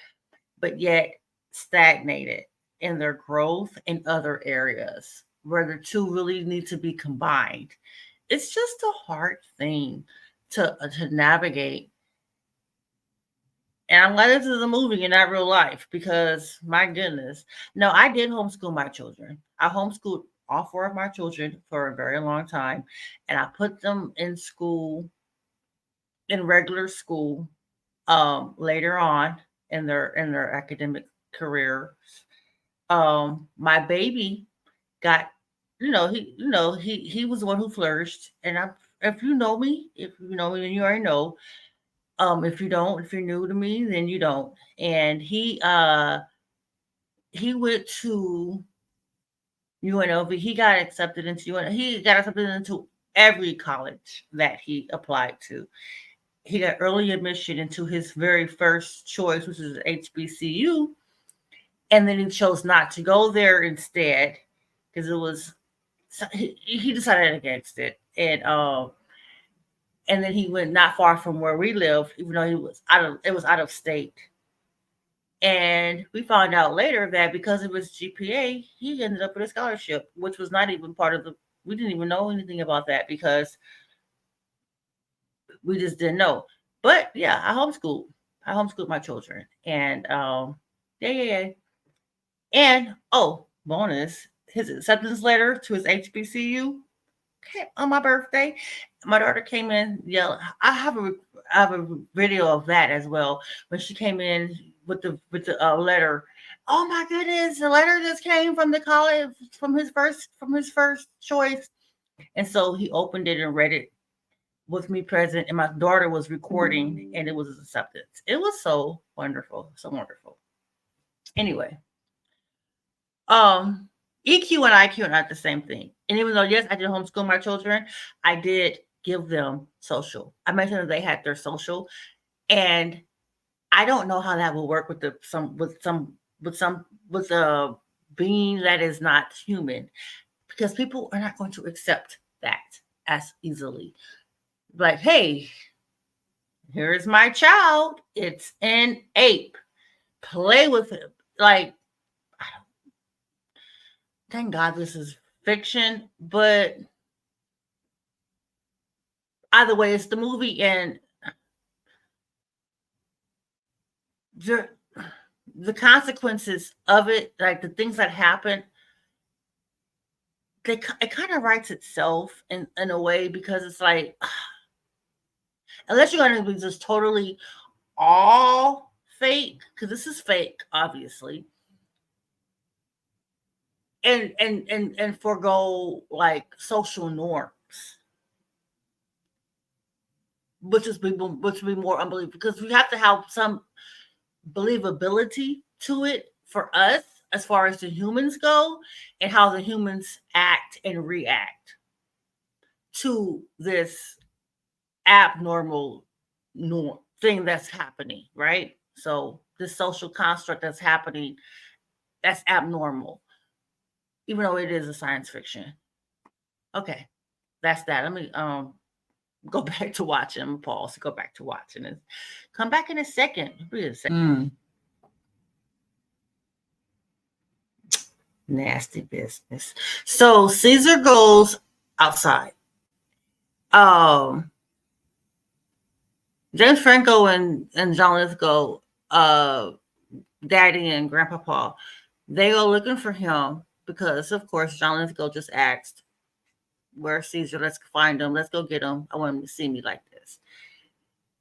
but yet stagnated in their growth in other areas where the two really need to be combined. It's just a hard thing to navigate. And I'm glad this is a movie and not real life, because my goodness. No, I did homeschool my children. I homeschooled all four of my children for a very long time, and I put them in school, in regular school, later on in their academic careers. My baby got, he was the one who flourished. And if you know me, then you already know. If you don't, if you're new to me, then you don't. And he went to UNLV. He got accepted into he got accepted into every college that he applied to. He got early admission into his very first choice, which is HBCU, and then he chose not to go there instead, because it was, he decided against it. And then he went not far from where we live, even though it was out of state. And we found out later that because of his GPA, he ended up with a scholarship, which was not even part of the. We didn't even know anything about that, because we just didn't know. But yeah, I homeschooled. I homeschooled my children, and yeah. And oh, bonus, his acceptance letter to his HBCU came on my birthday. My daughter came in yelling. I have a video of that as well, when she came in with the letter. Oh my goodness, the letter just came from the college, from his first choice. And so he opened it and read it with me present, and my daughter was recording, and it was his acceptance. It was so wonderful, so wonderful. Anyway, EQ and IQ are not the same thing. And even though, yes, I did homeschool my children, I did give them social. I mentioned that they had their social, and I don't know how that will work with with a being that is not human, because people are not going to accept that as easily. Like, hey, here's my child. It's an ape. Play with him. Like, thank God this is fiction, but either way, it's the movie, and the the consequences of it, like the things that happen, it kind of writes itself in a way, because it's like, unless you're going to be just totally all fake, because this is fake, obviously, and forego like social norms, which would be more unbelievable, because we have to have some believability to it for us, as far as the humans go, and how the humans act and react to this abnormal norm thing that's happening, right? So this social construct that's happening, that's abnormal, even though it is a science fiction. Okay, that's that. Let me go back to watching. I'm gonna pause to go back to watching and come back in a second. Wait a second. Nasty business. So Caesar goes outside. Um, James Franco and John Lithgow, Daddy and Grandpapa, they go looking for him because, of course, John Lithgow just asked, "Where's Caesar? Let's find him. Let's go get him. I want him to see me like this."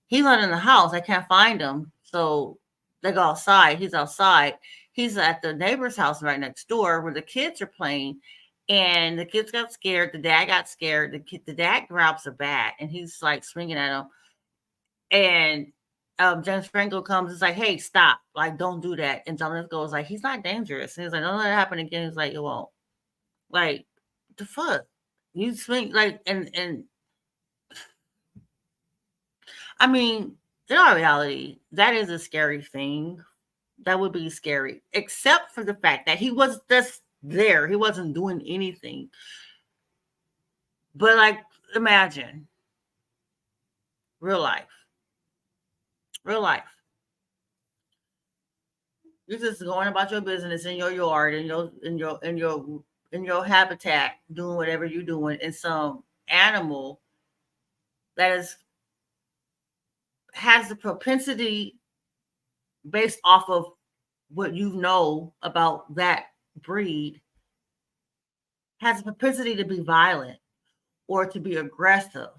He's not in the house. I can't find him. So they go outside. He's outside. He's at the neighbor's house right next door where the kids are playing. And the kids got scared. The dad got scared. The dad grabs a bat and he's like swinging at him. And James Franco comes. It's like, "Hey, stop! Like, don't do that." And John Lithgow was like, "He's not dangerous." And he's like, "Don't let it happen again." He's like, "It won't." Like, the fuck? You swing like and I mean, in all reality, that is a scary thing. That would be scary, except for the fact that he was just there. He wasn't doing anything. But like, imagine real life, real life. You're just going about your business in your yard, in your habitat, doing whatever you're doing, and some animal that is has the propensity based off of what you know about that breed has a propensity to be violent or to be aggressive,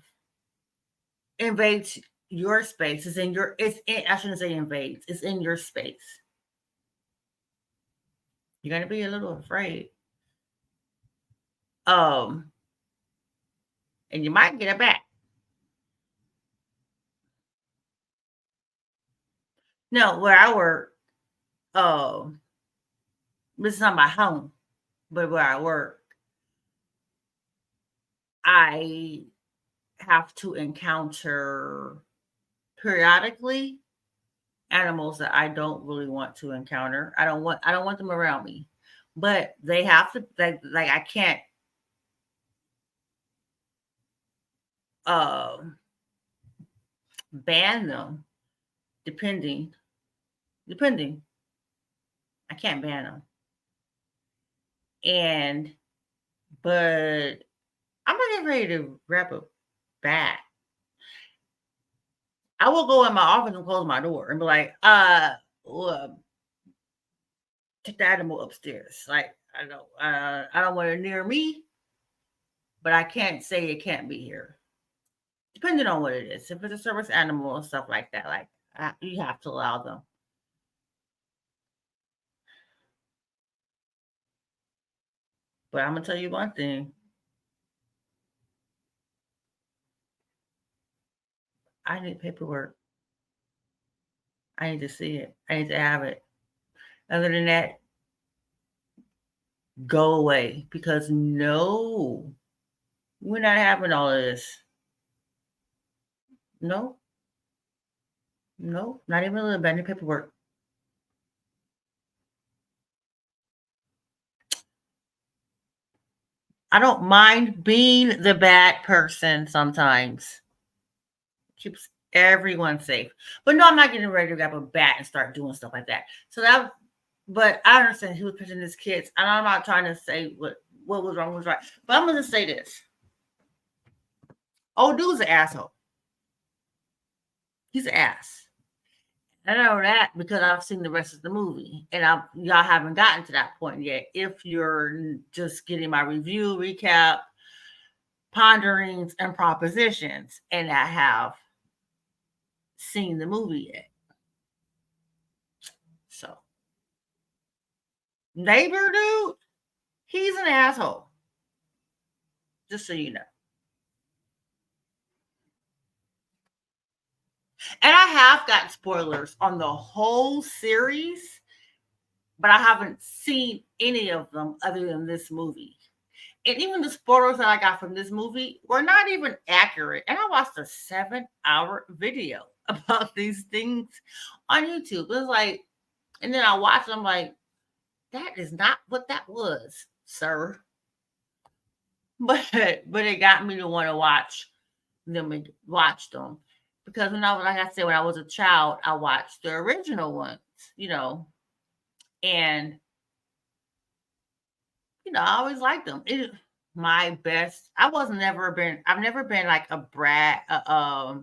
invades your space. It's in your. I shouldn't say invades. It's in your space. You're gonna be a little afraid. Um, and you might get it back. No, where I work, um, this is not my home, but where I work, I have to encounter periodically animals that I don't really want to encounter. I don't want them around me. But they have to like I can't um ban them depending depending. I can't ban them. And but I'm not getting ready to wrap a bat. I will go in my office and close my door and be like, well, take the animal upstairs. Like I don't want it near me, but I can't say it can't be here. Depending on what it is. If it's a service animal and stuff like that, like you have to allow them. But I'm gonna tell you one thing. I need paperwork. I need to see it. I need to have it. Other than that, go away. Because no, we're not having all of this. No, no, not even a little bit. I need paperwork. I don't mind being the bad person sometimes. Keeps everyone safe. But no, I'm not getting ready to grab a bat and start doing stuff like that. So that, but I understand he was pushing his kids, and I'm not trying to say what was wrong was right. But I'm gonna say this: old dude's an asshole. He's an ass. I know that because I've seen the rest of the movie, and y'all haven't gotten to that point yet. If you're just getting my review, recap, ponderings, and propositions, and I have seen the movie yet. So, neighbor dude, he's an asshole. Just so you know. And I have got spoilers on the whole series, but I haven't seen any of them other than this movie. And even the spoilers that I got from this movie were not even accurate. And I watched a 7-hour video about these things on YouTube. It was like, and then I watched them like, that is not what that was, sir. But it got me to want to watch them. Because when I was, like I said, when I was a child, I watched the original ones, you know, and I always liked them. My best. I was never been. I've never been like a brat, a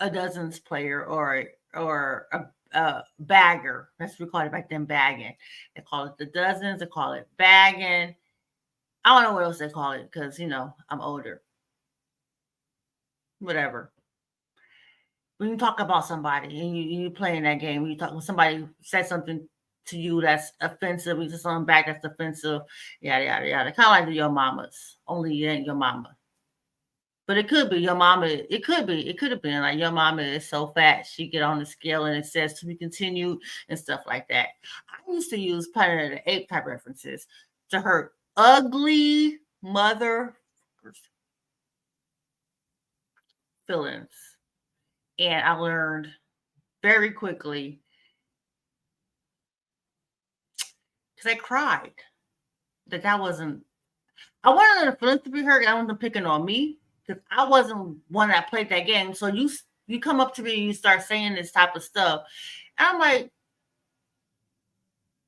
dozens player or a bagger. That's what we call it back then, bagging. They call it the dozens. They call it bagging. I don't know what else they call it because I'm older. Whatever. When you talk about somebody and you playing that game, when you talk when somebody says something to you that's offensive, you just something back that's offensive, yada yada yada. Kind of like your mamas, only it ain't your mama. But it could be your mama. It could be. It could have been like your mama is so fat she get on the scale and it says to be continued and stuff like that. I used to use Planet of the Ape type references to hurt ugly mother feelings, and I learned very quickly because I cried that wasn't. I wanted the feelings to be hurt. I wasn't picking on me because I wasn't one that played that game. So you come up to me and you start saying this type of stuff, and I'm like,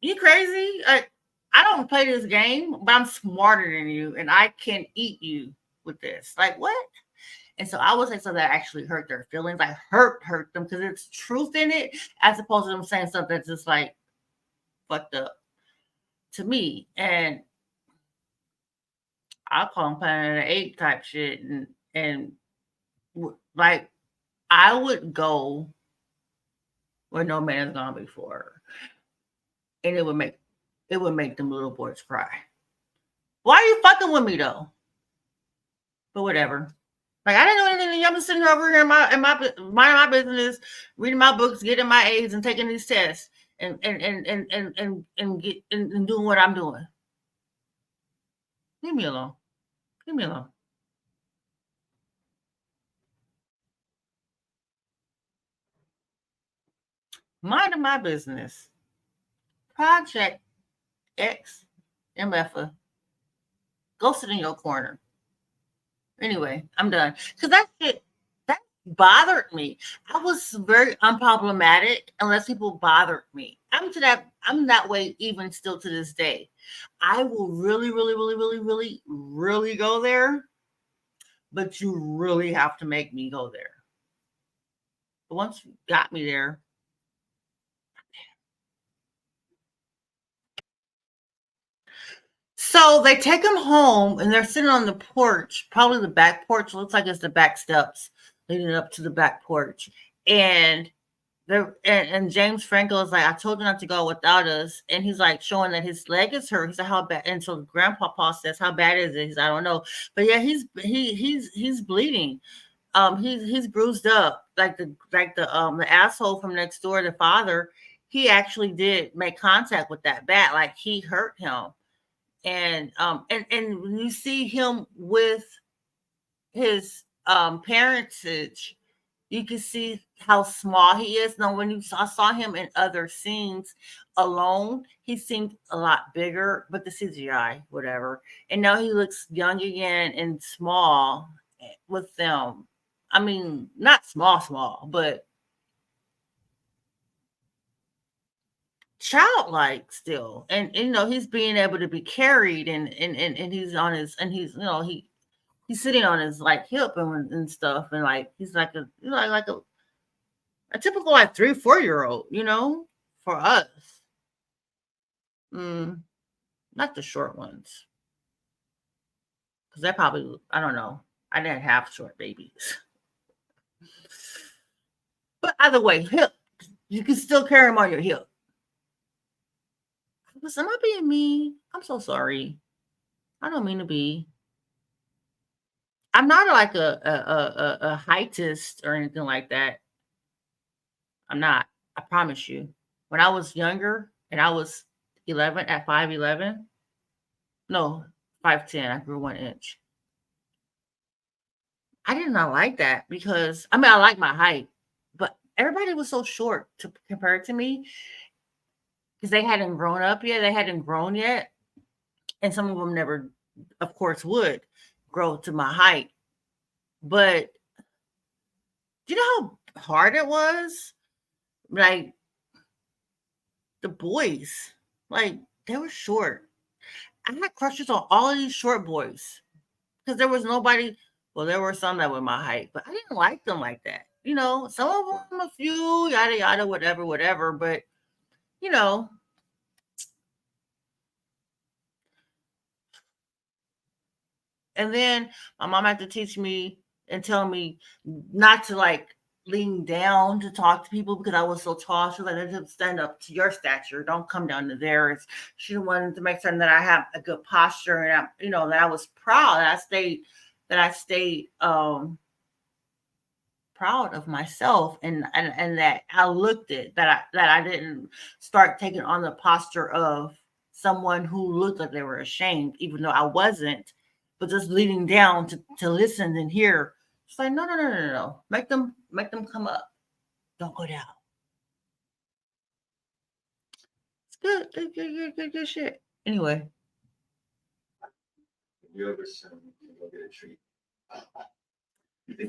you crazy? I don't play this game, but I'm smarter than you, and I can eat you with this. Like what? And so I would say something that actually hurt their feelings, like hurt them because it's truth in it, as opposed to them saying something that's just like fucked up to me. And I call them Planet of the Ape type shit, and like I would go where no man has gone before, and it would make them little boys cry. Why are you fucking with me though? But whatever. Like I didn't know anything. I'm just sitting over here in my minding my business, reading my books, getting my A's, and taking these tests, and doing what I'm doing. Leave me alone. Leave me alone. Minding my business. Project X MF. Go sit in your corner. Anyway, I'm done. Because that bothered me. I was very unproblematic unless people bothered me. I'm that way even still to this day. I will really, really, really, really, really, really go there, but you really have to make me go there. But once you got me there, so they take him home and they're sitting on the porch, probably the back porch. Looks like it's the back steps leading up to the back porch. And and James Franco is like, I told you not to go without us. And he's like showing that his leg is hurt. He's like, how bad? And so grandpapa says, how bad is it? He's, I don't know. But yeah, he's bleeding. He's bruised up. Like the asshole from next door, the father, he actually did make contact with that bat. Like he hurt him. And when you see him with his parentage, you can see how small he is. Now, when I saw him in other scenes alone, he seemed a lot bigger, but the CGI, whatever. And now he looks young again and small with them. I mean, not small, small, but childlike still. And he's being able to be carried and he's on his and he's he's sitting on his like hip and stuff and like he's like a typical like 3 4 year old, for us. Mm, not the short ones because they probably I don't know. I didn't have short babies, but either way, hip you can still carry them on your hip. Listen, am I being mean? I'm so sorry. I don't mean to be. I'm not like a heightist or anything like that. I'm not. I promise you. When I was younger and I was 11 at 5'11", no, 5'10", I grew 1 inch. I did not like that because I mean I like my height, but everybody was so short to compare to me because they hadn't grown up yet. They hadn't grown yet, and some of them never, of course, would grow to my height. But do you know how hard it was? Like the boys, like they were short. I had crushes on all of these short boys because there was nobody. Well, there were some that were my height, but I didn't like them like that. You know, some of them, a few, yada yada, whatever, whatever. But you know, and then my mom had to teach me and tell me not to like lean down to talk to people because I was so tall. She was like, "Just stand up to your stature. Don't come down to theirs." She wanted to make certain that I have a good posture and that I was proud. That I stayed proud of myself and that I looked it that I didn't start taking on the posture of someone who looked like they were ashamed, even though I wasn't, but just leaning down to listen and hear. It's like no no no no no no. Make them come up. Don't go down. It's good shit. Anyway,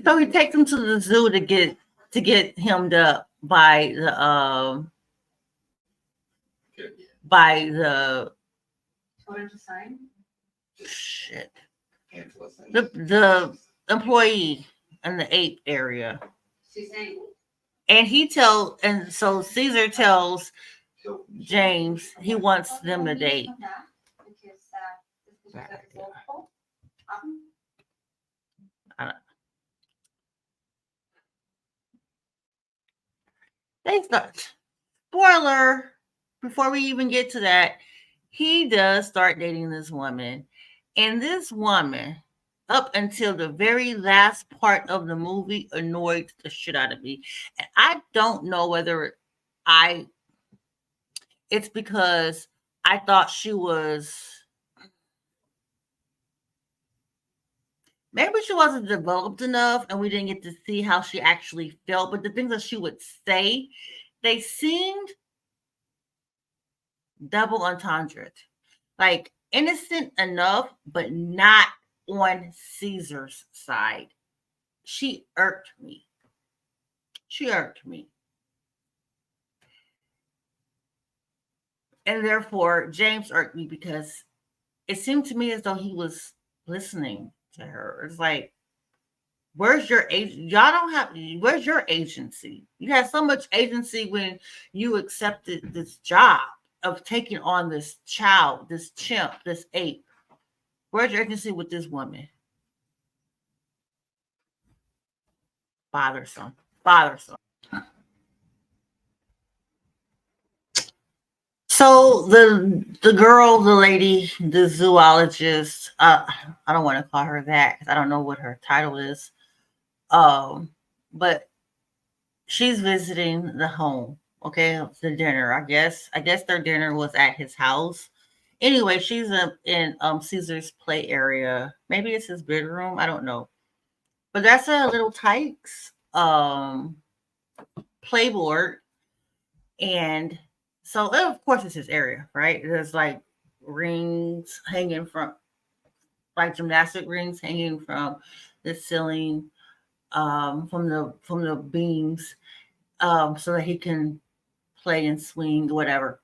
so he takes him to the zoo to get hemmed up by the shit the employee in the ape area. And so Caesar tells James he wants them to date. I don't, they start spoiler before we even get to that. He does start dating this woman, and this woman, up until the very last part of the movie, annoyed the shit out of me. And I don't know whether I it's because I thought she was maybe she wasn't developed enough and we didn't get to see how she actually felt, but the things that she would say, they seemed double entendre. Like innocent enough, but not on Caesar's side. She irked me. She irked me. And therefore, James irked me because it seemed to me as though he was listening to her. It's like, where's your agent? Y'all don't have, where's your agency? You had so much agency when you accepted this job of taking on this child, this chimp, this ape. Where's your agency with this woman? Bothersome. Bothersome. So the girl, the lady, the zoologist, I don't want to call her that because I don't know what her title is. But she's visiting the home. Okay, the dinner. I guess their dinner was at his house. Anyway, she's in Caesar's play area. Maybe it's his bedroom. I don't know. But that's a little Tykes playboard, and so of course it's his area, right? There's like rings hanging from like gymnastic rings hanging from the ceiling, from the beams, so that he can play and swing, whatever.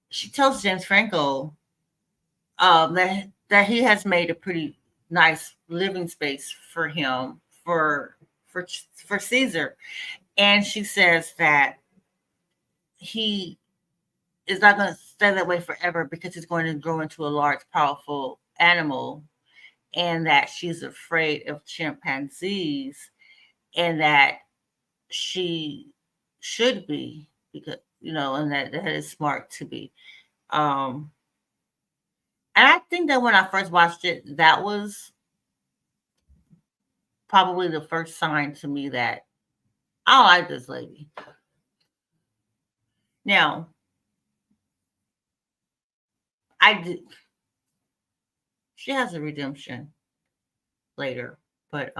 She tells James Franco that he has made a pretty nice living space for him for Caesar, and she says that he is not going to stay that way forever because he's going to grow into a large, powerful animal, and that she's afraid of chimpanzees, and that she should be because and that is smart to be. Um, and I think that when I first watched it, that was probably the first sign to me that I don't like this lady. Now, I did. She has a redemption later, but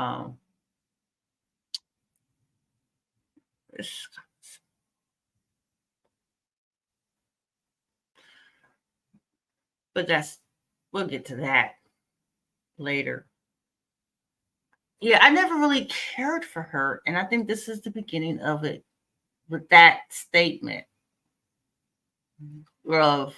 it's, but that's we'll get to that later. Yeah, I never really cared for her, and I think this is the beginning of it with that statement of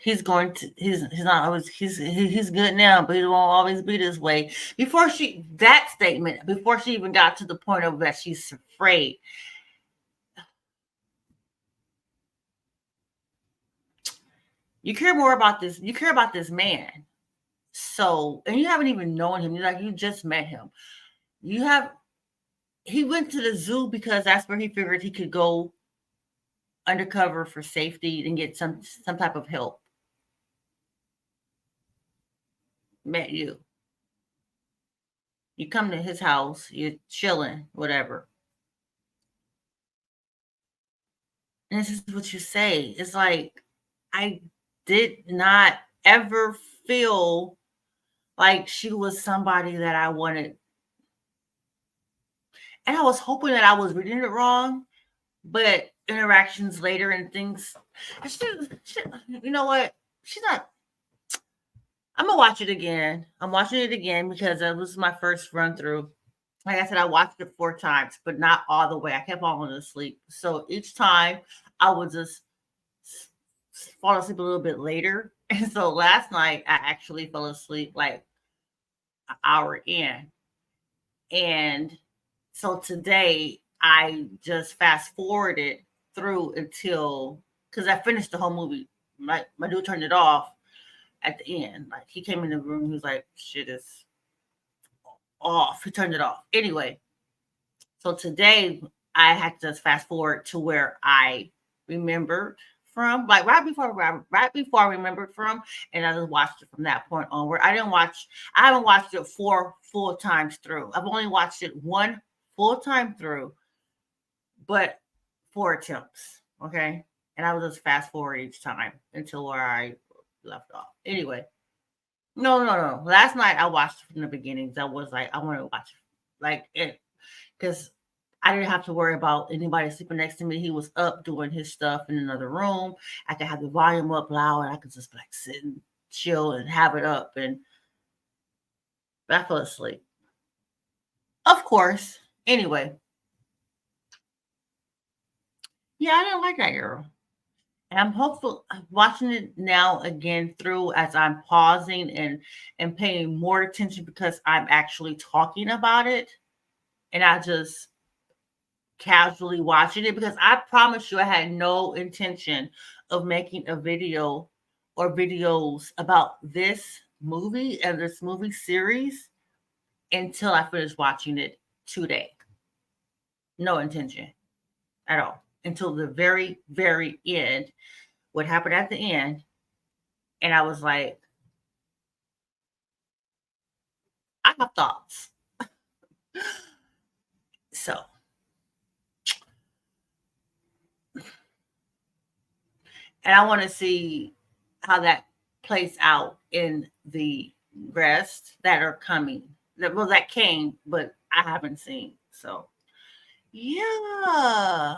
he's going to he's not always he's good now, but he won't always be this way. Before she that statement, before she even got to the point of that she's afraid, you care more about this. You care about this man. So, and you haven't even known him. You just met him. You have he went to the zoo because that's where he figured he could go undercover for safety and get some type of help. Met you. You come to his house, you're chilling, whatever. And this is what you say. It's like I did not ever feel like she was somebody that I wanted. And I was hoping that I was reading it wrong, but interactions later and things, you know what? She's not. I'm gonna watch it again. I'm watching it again because that was my first run through. Like I said, I watched it 4 times, but not all the way. I kept falling asleep. So each time I would just fall asleep a little bit later. And so last night I actually fell asleep like an hour in. And so today I just fast forwarded through until because I finished the whole movie. My dude turned it off at the end. Like he came in the room, he was like, shit is off. He turned it off. Anyway, so today I had to just fast forward to where I remembered from, like right before I remembered from, and I just watched it from that point onward. I haven't watched it 4 full times through. I've only watched it 1 full time through, but 4 attempts. Okay. And I would just fast forward each time until where I left off. Anyway, no, no, no. Last night I watched it from the beginnings. I was like, I want to watch like it because I didn't have to worry about anybody sleeping next to me. He was up doing his stuff in another room. I could have the volume up loud and I could just like sit and chill and have it up. And I fell asleep. Of course. Anyway, yeah, I didn't like that girl. And I'm hopeful watching it now again through as I'm pausing and paying more attention because I'm actually talking about it and I just casually watching it because I promise you I had no intention of making a video or videos about this movie and this movie series until I finished watching it today. No intention at all. Until the very, very end. What happened at the end. And I was like, I have thoughts. So, and I want to see how that plays out in the rest that are coming. Well, that came, but I haven't seen. So, yeah.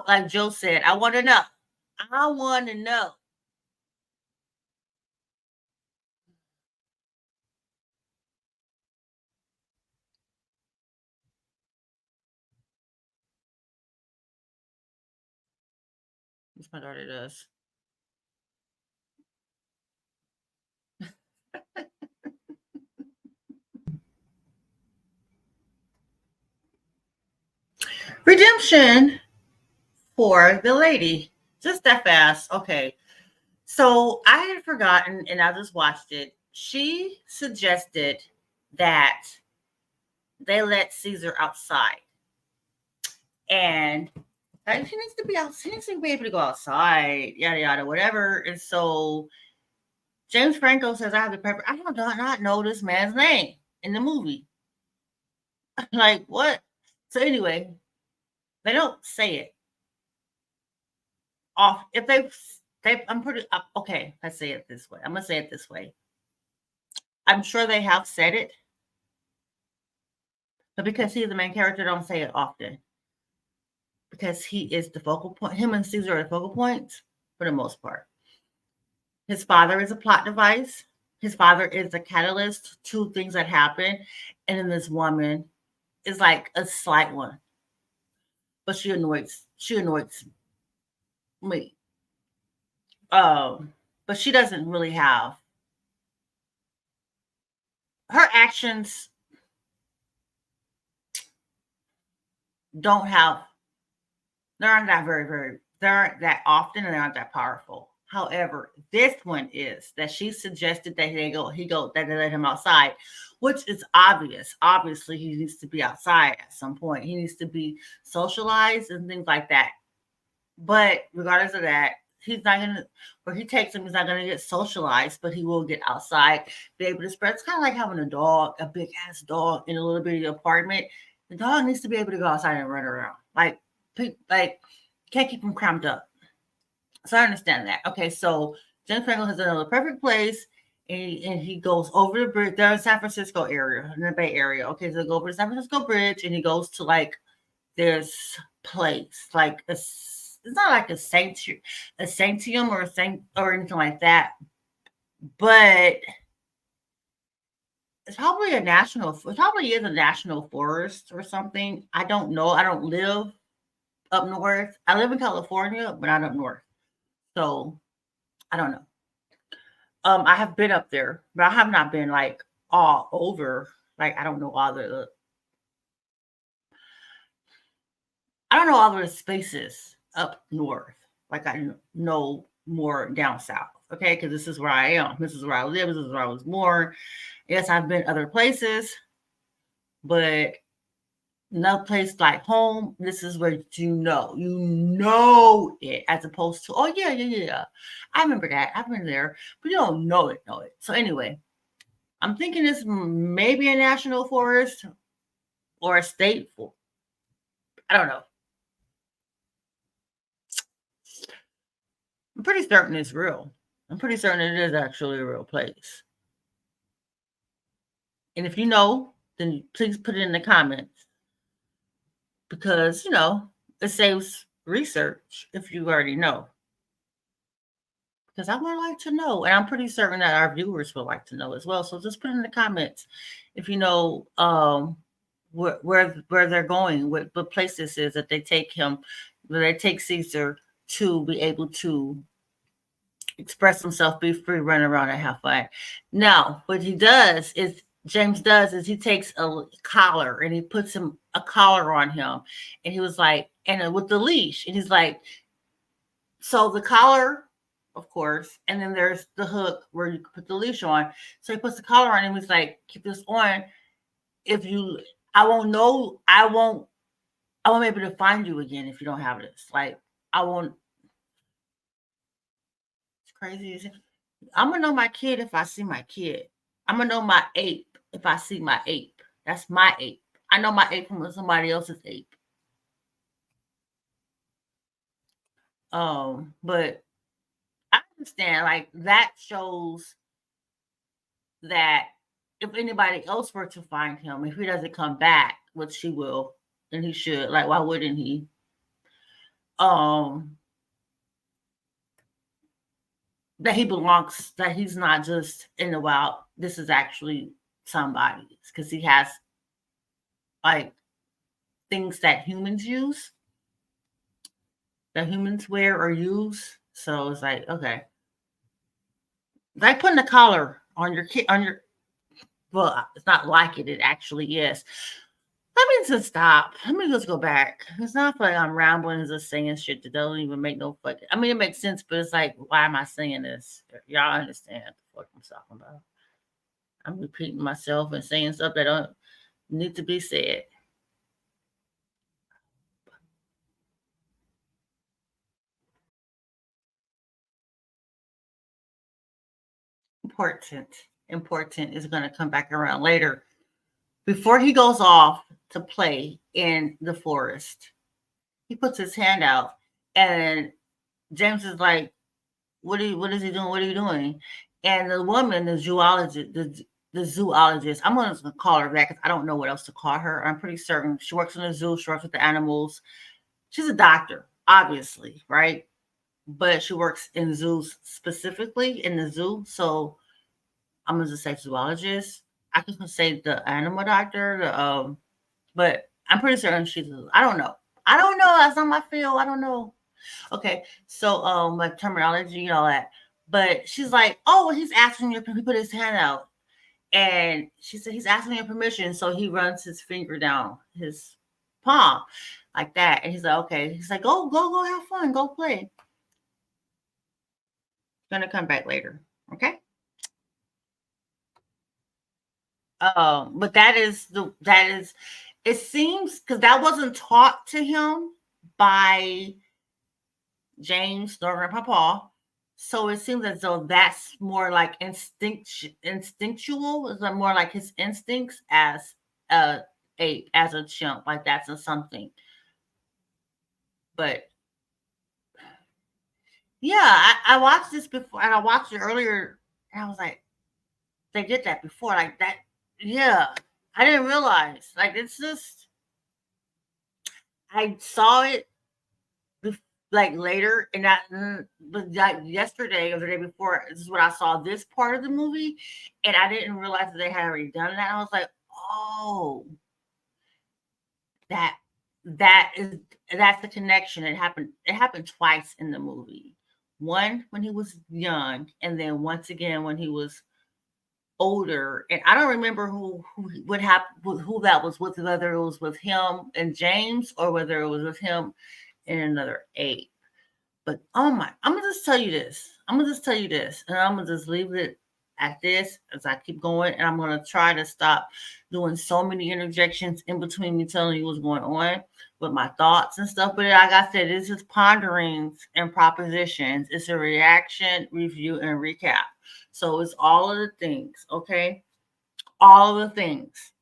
Like Joe said, I want to know. I want to know. That's my daughter does. Redemption for the lady. Just that fast. Okay. So I had forgotten and I just watched it. She suggested that they let Caesar outside. And she needs to be out, she needs to be able to go outside, yada yada, whatever. And so James Franco says, I have the pepper. I do not know this man's name in the movie. Like what? So anyway, they don't say it off. If I'm pretty okay. Let's say it this way. I'm gonna say it this way. I'm sure they have said it, but because he's the main character, don't say it often. Because he is the focal point. Him and Caesar are the focal points for the most part. His father is a plot device. His father is the catalyst to things that happen, and then this woman is like a slight one, but she annoys me. But she doesn't really have her actions don't have they aren't that they aren't that often and they aren't that powerful. However, this one is that she suggested that that they let him outside, which is obvious. Obviously, he needs to be outside at some point. He needs to be socialized and things like that. But regardless of that, he's not gonna where he takes him, he's not gonna get socialized, but he will get outside, be able to spread. It's kind of like having a dog, a big ass dog in a little bitty apartment. The dog needs to be able to go outside and run around. Like can't keep him cramped up. So I understand that. Okay, so James Franco has another perfect place. And he goes over the bridge. They're in San Francisco area, in the Bay Area. Okay, so they go over the San Francisco Bridge, and he goes to like this place, like it's not like a sanctum or a saint or anything like that, but it probably is a national forest or something. I don't know. I don't live up north. I live in California, but not up north. So I don't know. I have been up there, but I have not been like all over. Like I don't know all the spaces up north. Like I know more down south. Okay, because this is where I am. This is where I live. This is where I was born. Yes, I've been other places, but no place like home. This is where you know it, as opposed to yeah. I remember that. I've been there, but you don't know it. So anyway, I'm thinking it's maybe a national forest or a state forest. I don't know. I'm pretty certain it's real. I'm pretty certain it is actually a real place. And if you know, then please put it in the comments because, it saves research if you already know. Because I would like to know, and I'm pretty certain that our viewers would like to know as well. So just put in the comments if you know where they're going, what place this is that they take him, where they take Caesar to be able to express himself, be free, run around and have fun. Now, what James does is he takes a collar and he puts him a collar on him, and he was like, and with the leash, and he's like, so the collar, of course, and then there's the hook where you put the leash on. So he puts the collar on him. He's like, keep this on. If you, I won't know. I won't be able to find you again if you don't have this. Like, I won't. It's crazy. I'm gonna know my kid if I see my kid. I'm gonna know my ape if I see my ape. That's my ape. I know my ape from somebody else's ape. But I understand, like that shows that if anybody else were to find him, if he doesn't come back, which he will, and he should, like why wouldn't he? Um, that he belongs, that he's not just in the wild. This is actually somebody's because he has like things that humans use, that humans wear or use. So it's like, okay, like putting a collar on your kid, on your, well, it's not like it actually is. Let me just stop. Let me just go back. It's not like I'm rambling and just saying shit that don't even make no fucking. I mean, it makes sense, but it's like, why am I saying this? Y'all understand what I'm talking about? I'm repeating myself and saying stuff that don't need to be said. Important. Important is going to come back around later. Before he goes off to play in the forest, he puts his hand out, and James is like, what is he doing? What are you doing?" And the woman, the zoologist, I'm gonna call her that because I don't know what else to call her. I'm pretty certain she works in the zoo, she works with the animals. She's a doctor, obviously, right? But she works in zoos, specifically in the zoo. So I'm gonna just say zoologist. I can say the animal doctor, but I'm pretty certain she's. I don't know. I don't know. That's not my field. I don't know. Okay, so like terminology and all that. But she's like, oh, he's asking your. He put his hand out, and she said he's asking your permission. So he runs his finger down his palm, like that, and he's like, okay. He's like, go, have fun, go play. Gonna come back later, okay? But that is. It seems because that wasn't taught to him by James nor Grandpa Paul. So it seems as though that's more like instinctual. Is more like his instincts as as a chimp, like that's a something. But yeah, I watched this before, and I watched it earlier, and I was like, they did that before, like that. Yeah, I didn't realize. Like it's just I saw it like later, and but like yesterday or the day before, this is when I saw this part of the movie, and I didn't realize that they had already done that. I was like, oh, that that is that's the connection. It happened twice in the movie. One when he was young, and then once again when he was older. And I don't remember who would have who that was with, whether it was with him and James or whether it was with him and another ape. But oh my, I'm gonna just tell you this. I'm gonna just tell you this, and I'm gonna just leave it at this as I keep going. And I'm gonna try to stop doing so many interjections in between me telling you what's going on with my thoughts and stuff. But like I said, this is ponderings and propositions. It's a reaction, review, and recap. So it's all of the things, okay? All of the things.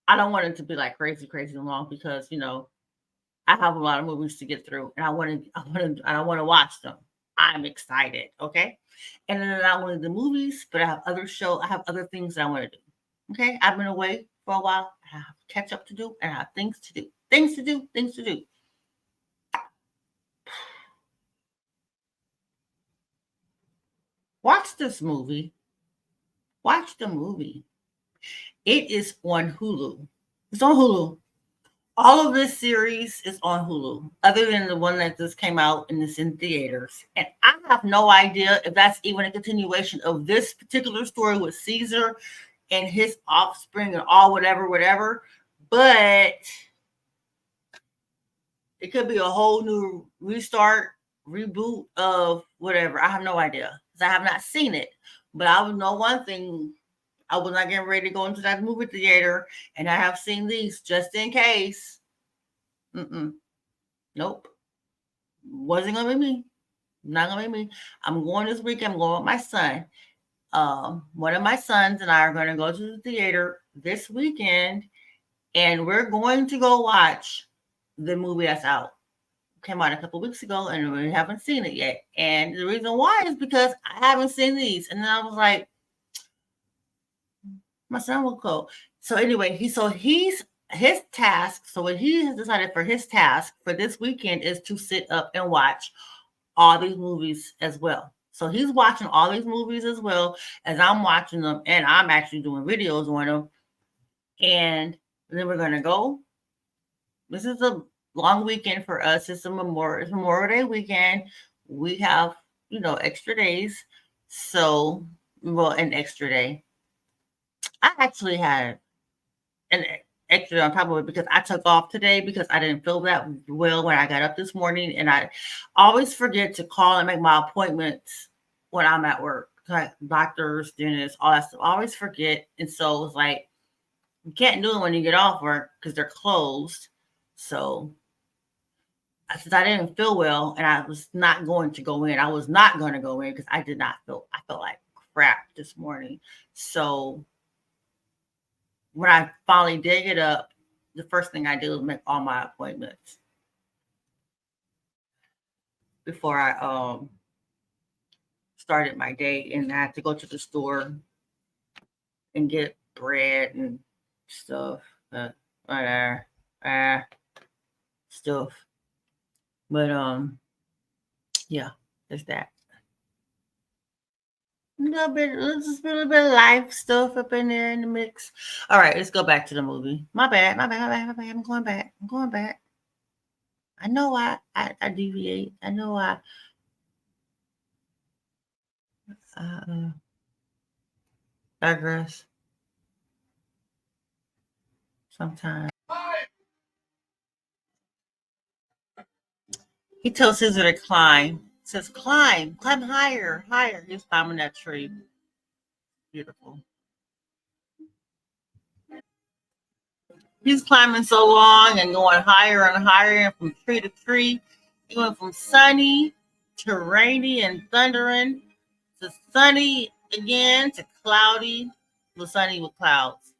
I don't want it to be like crazy, crazy long because I have a lot of movies to get through, and I want to watch them. I'm excited, okay? And then not only the movies, but I have other things that I want to do. Okay, I've been away for a while. I have catch up to do, and I have things to do, things to do, things to do. Watch this movie. Watch the movie. It is on Hulu. It's on Hulu. All of this series is on Hulu, other than the one that just came out and is in theaters. And I have no idea if that's even a continuation of this particular story with Caesar and his offspring and all whatever, whatever. But it could be a whole new restart, reboot of whatever. I have no idea because I have not seen it. But I would know one thing. I was not getting ready to go into that movie theater, and I have seen these just in case. Mm-mm. Nope. Wasn't gonna be me. Not gonna be me. I'm going this weekend. I'm going with my son. One of my sons and I are going to go to the theater this weekend, and we're going to go watch the movie that's out. Came out a couple weeks ago, and we haven't seen it yet. And the reason why is because I haven't seen these. And then I was like, my son will go. So anyway, he's his task. So what he has decided for his task for this weekend is to sit up and watch all these movies as well. So he's watching all these movies as well as I'm watching them, and I'm actually doing videos on them. And then we're gonna go. This is a long weekend for us. It's Memorial Day weekend. We have extra days, so well an extra day. I actually had an extra on top of it because I took off today because I didn't feel that well when I got up this morning, and I always forget to call and make my appointments when I'm at work, like doctors, dentists, all that stuff. I always forget, and so it's like you can't do it when you get off work because they're closed. So since I didn't feel well and I was not going to go in, I was not going to go in because I did not feel. I felt like crap this morning. So when I finally did get up, the first thing I did was make all my appointments before I started my day, and I had to go to the store and get bread and stuff, whatever, uh, stuff. But yeah, there's that. A little bit, just a little bit of life stuff up in there in the mix. All right, let's go back to the movie. My bad, my bad, my bad, my bad. I'm going back. I'm going back. I know I deviate. I know I digress sometimes. He tells Caesar to climb. Says, climb, climb higher, higher. He's climbing that tree. Beautiful. He's climbing so long and going higher and higher and from tree to tree. He went from sunny to rainy and thundering to sunny again to cloudy to sunny with clouds.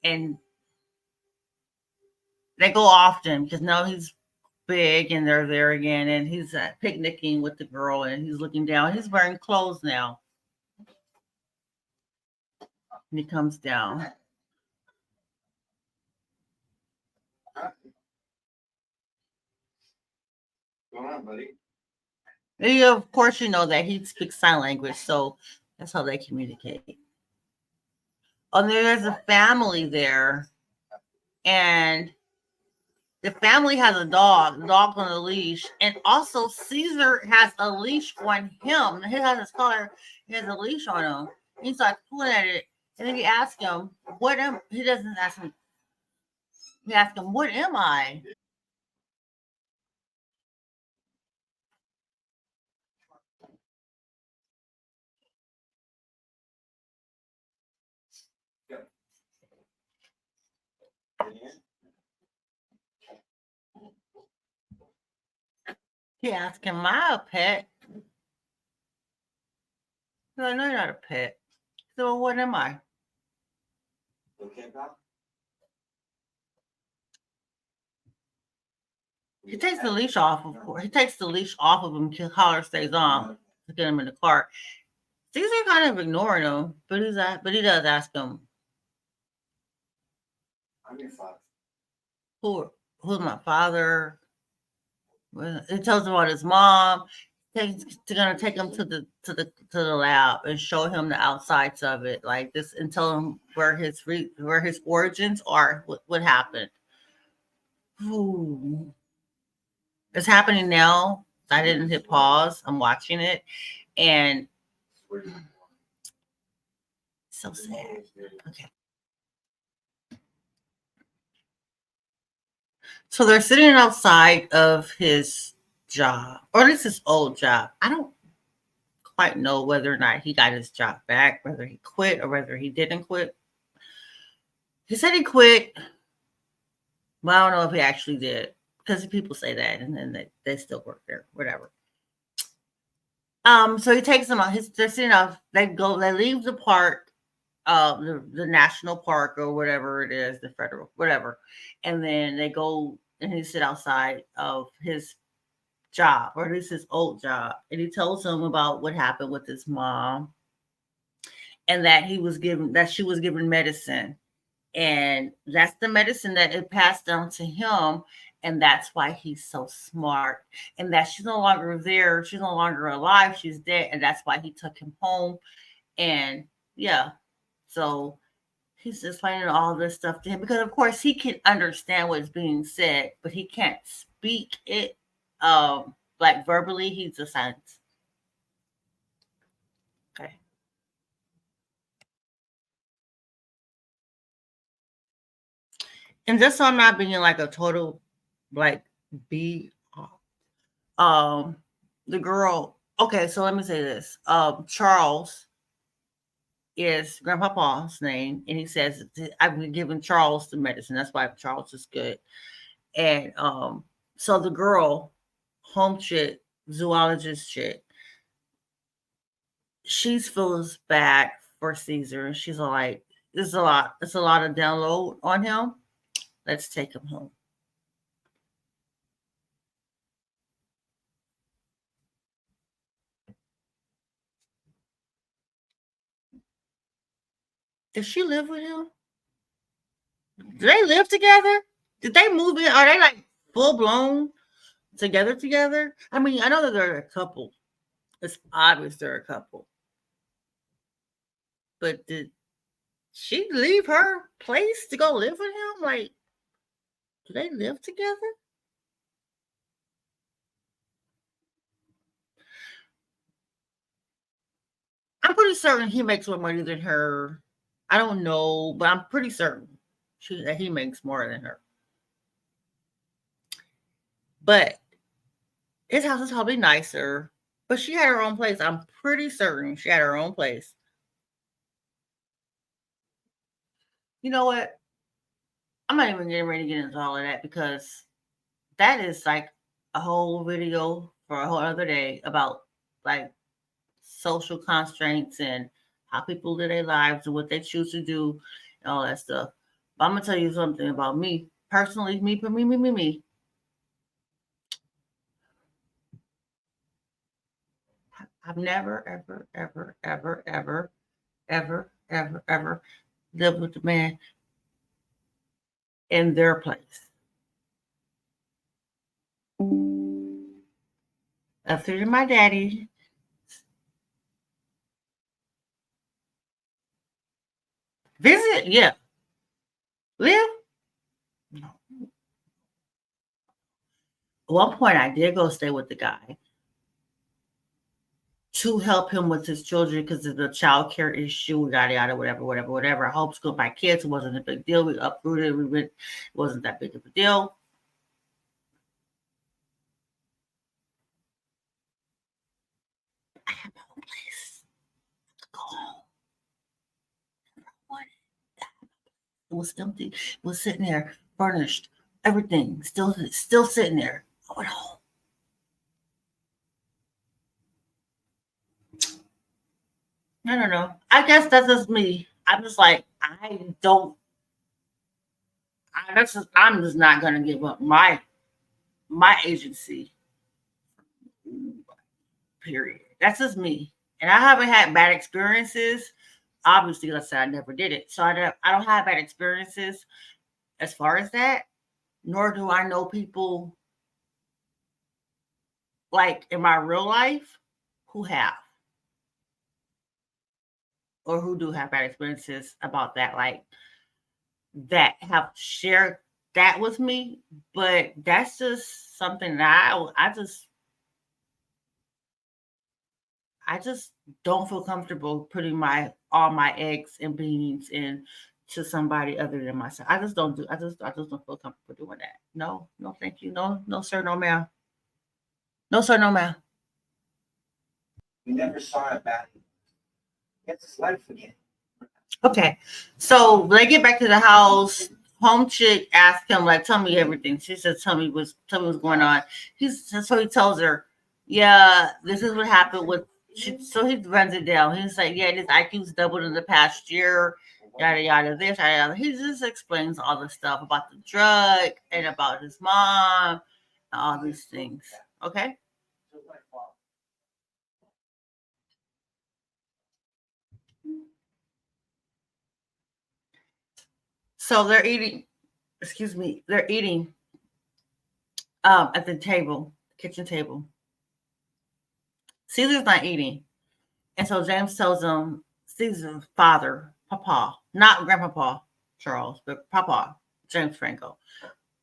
And they go often because now he's big and they're there again and he's picnicking with the girl and he's looking down. He's wearing clothes now and he comes down. And of course, you know that he speaks sign language, so that's how they communicate. Oh, there's a family there, and the family has a dog. The dog's on a leash, and also Caesar has a leash on him. He has his collar. He has a leash on him. He starts pulling at it, and then he asks him, "What am?" He doesn't ask him. He asks him, "What am I?" He asks him, "Am I a pet?" He's like, "No, you're not a pet." So what am I? He takes the leash off. Of course, he takes the leash off of him. Collar stays on to get him in the car. Caesar kind of ignoring him, but he does ask him, "Who who's my father?" Well, it tells him about his mom. They're gonna take him to the lab and show him the outsides of it, like this, and tell him where his origins are, what happened. Ooh. It's happening now. I didn't hit pause. I'm watching it, and so sad. Okay, so they're sitting outside of his job, or at least his old job. I don't quite know whether or not he got his job back, whether he quit or whether he didn't quit. He said he quit, but I don't know if he actually did because people say that and then they still work there, whatever. So he takes them out. They're sitting out. They leave the park, the national park or whatever it is, the federal, whatever, and then they go and he sit outside of his job, or at least his old job, and he tells them about what happened with his mom and that she was given medicine, and that's the medicine that it passed down to him, and that's why he's so smart, and that she's no longer there, she's no longer alive, she's dead, and that's why he took him home. And yeah, so he's explaining all this stuff to him because of course he can understand what's being said, but he can't speak it like verbally. He's a science. Okay. And just so I'm not being like a total like be um the girl, okay, so let me say this. Charles is grandpapa's name, and he says I've been giving Charles the medicine. That's why Charles is good. And so the girl, home chick, zoologist chick, she feels bad for Caesar, and she's like, "There's a lot. It's a lot of download on him. Let's take him home." Does she live with him? Do they live together? Did they move in? Are they like full blown together? Together? I mean, I know that they're a couple. It's obvious they're a couple. But did she leave her place to go live with him? Like, do they live together? certain he makes more money than her. I don't know, but I'm pretty certain that he makes more than her. But his house is probably nicer. But she had her own place. I'm pretty certain she had her own place. You know what? I'm not even getting ready to get into all of that because that is like a whole video for a whole other day about like social constraints and how people live their lives and what they choose to do and all that stuff. But I'm gonna tell you something about me personally. Me. I've never, ever lived with a man in their place. Other than my daddy, visit, yeah. Live? No. At one point, I did go stay with the guy to help him with his children because of the child care issue, yada yada, whatever. I homeschooled my kids. It wasn't a big deal. We uprooted. It wasn't that big of a deal. I had my own place. Go home. What? It was empty. It was sitting there, furnished, everything, still sitting there. I went home. I don't know. I guess that's just me. I'm just like I don't. I'm just not gonna give up my agency. Period. That's just me. And I haven't had bad experiences. Obviously, like I said, I never did it, so I don't have bad experiences as far as that. Nor do I know people like in my real life who have or who do have bad experiences about that, like that have shared that with me. But that's just something that I just don't feel comfortable putting my all my eggs and beans in to somebody other than myself. I just don't do. I just don't feel comfortable doing that. No, no, thank you. No, no, sir, no, ma'am. No, sir, no, ma'am. We never saw a bad. Gets his life again. Okay, so when I get back to the house, home chick asked him like, "Tell me everything." She said, tell me what's going on." So he tells her, "Yeah, this is what happened with." So he runs it down. He's like, "Yeah, his IQ's doubled in the past year." Yada yada. This yada yada. He just explains all the stuff about the drug and about his mom, and all these things. Okay, so they're eating. Excuse me. They're eating at the table, kitchen table. Caesar's not eating. And so James tells him, Caesar's father, Papa, not Grandpapa Charles, but Papa, James Franco,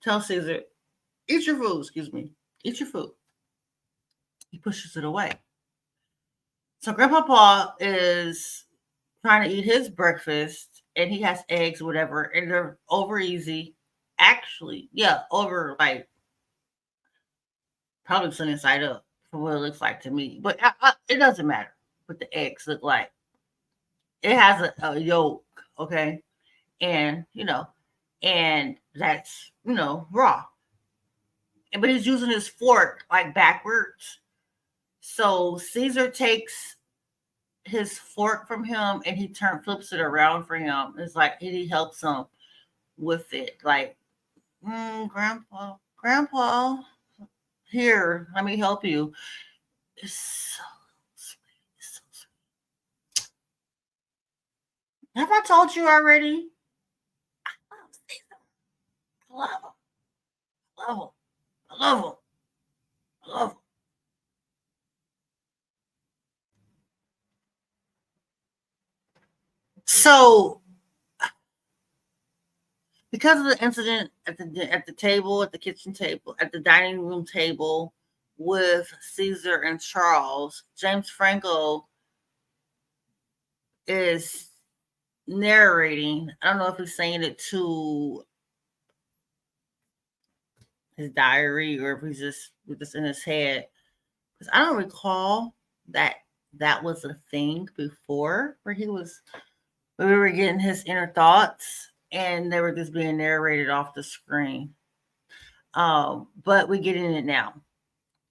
tells Caesar, eat your food, excuse me, eat your food. He pushes it away. So Grandpapa is trying to eat his breakfast and he has eggs, whatever, and they're over easy. Actually, yeah, over like probably sunny side up for what it looks like to me. But it doesn't matter what the eggs look like. It has a yolk, okay? And and that's raw. But he's using his fork like backwards. So Caesar takes his fork from him and he flips it around for him. It's like he helps him with it. Like, grandpa, here, let me help you. It's so sweet. It's so sweet. Have I told you already? I love Caesar. I love him. I love him. I love him. I love him. So because of the incident at the table, at the kitchen table, at the dining room table with Caesar and Charles, James Franco is narrating. I don't know if he's saying it to his diary or if he's just in his head. Because I don't recall that that was a thing before where we were getting his inner thoughts and they were just being narrated off the screen. But we get in it now.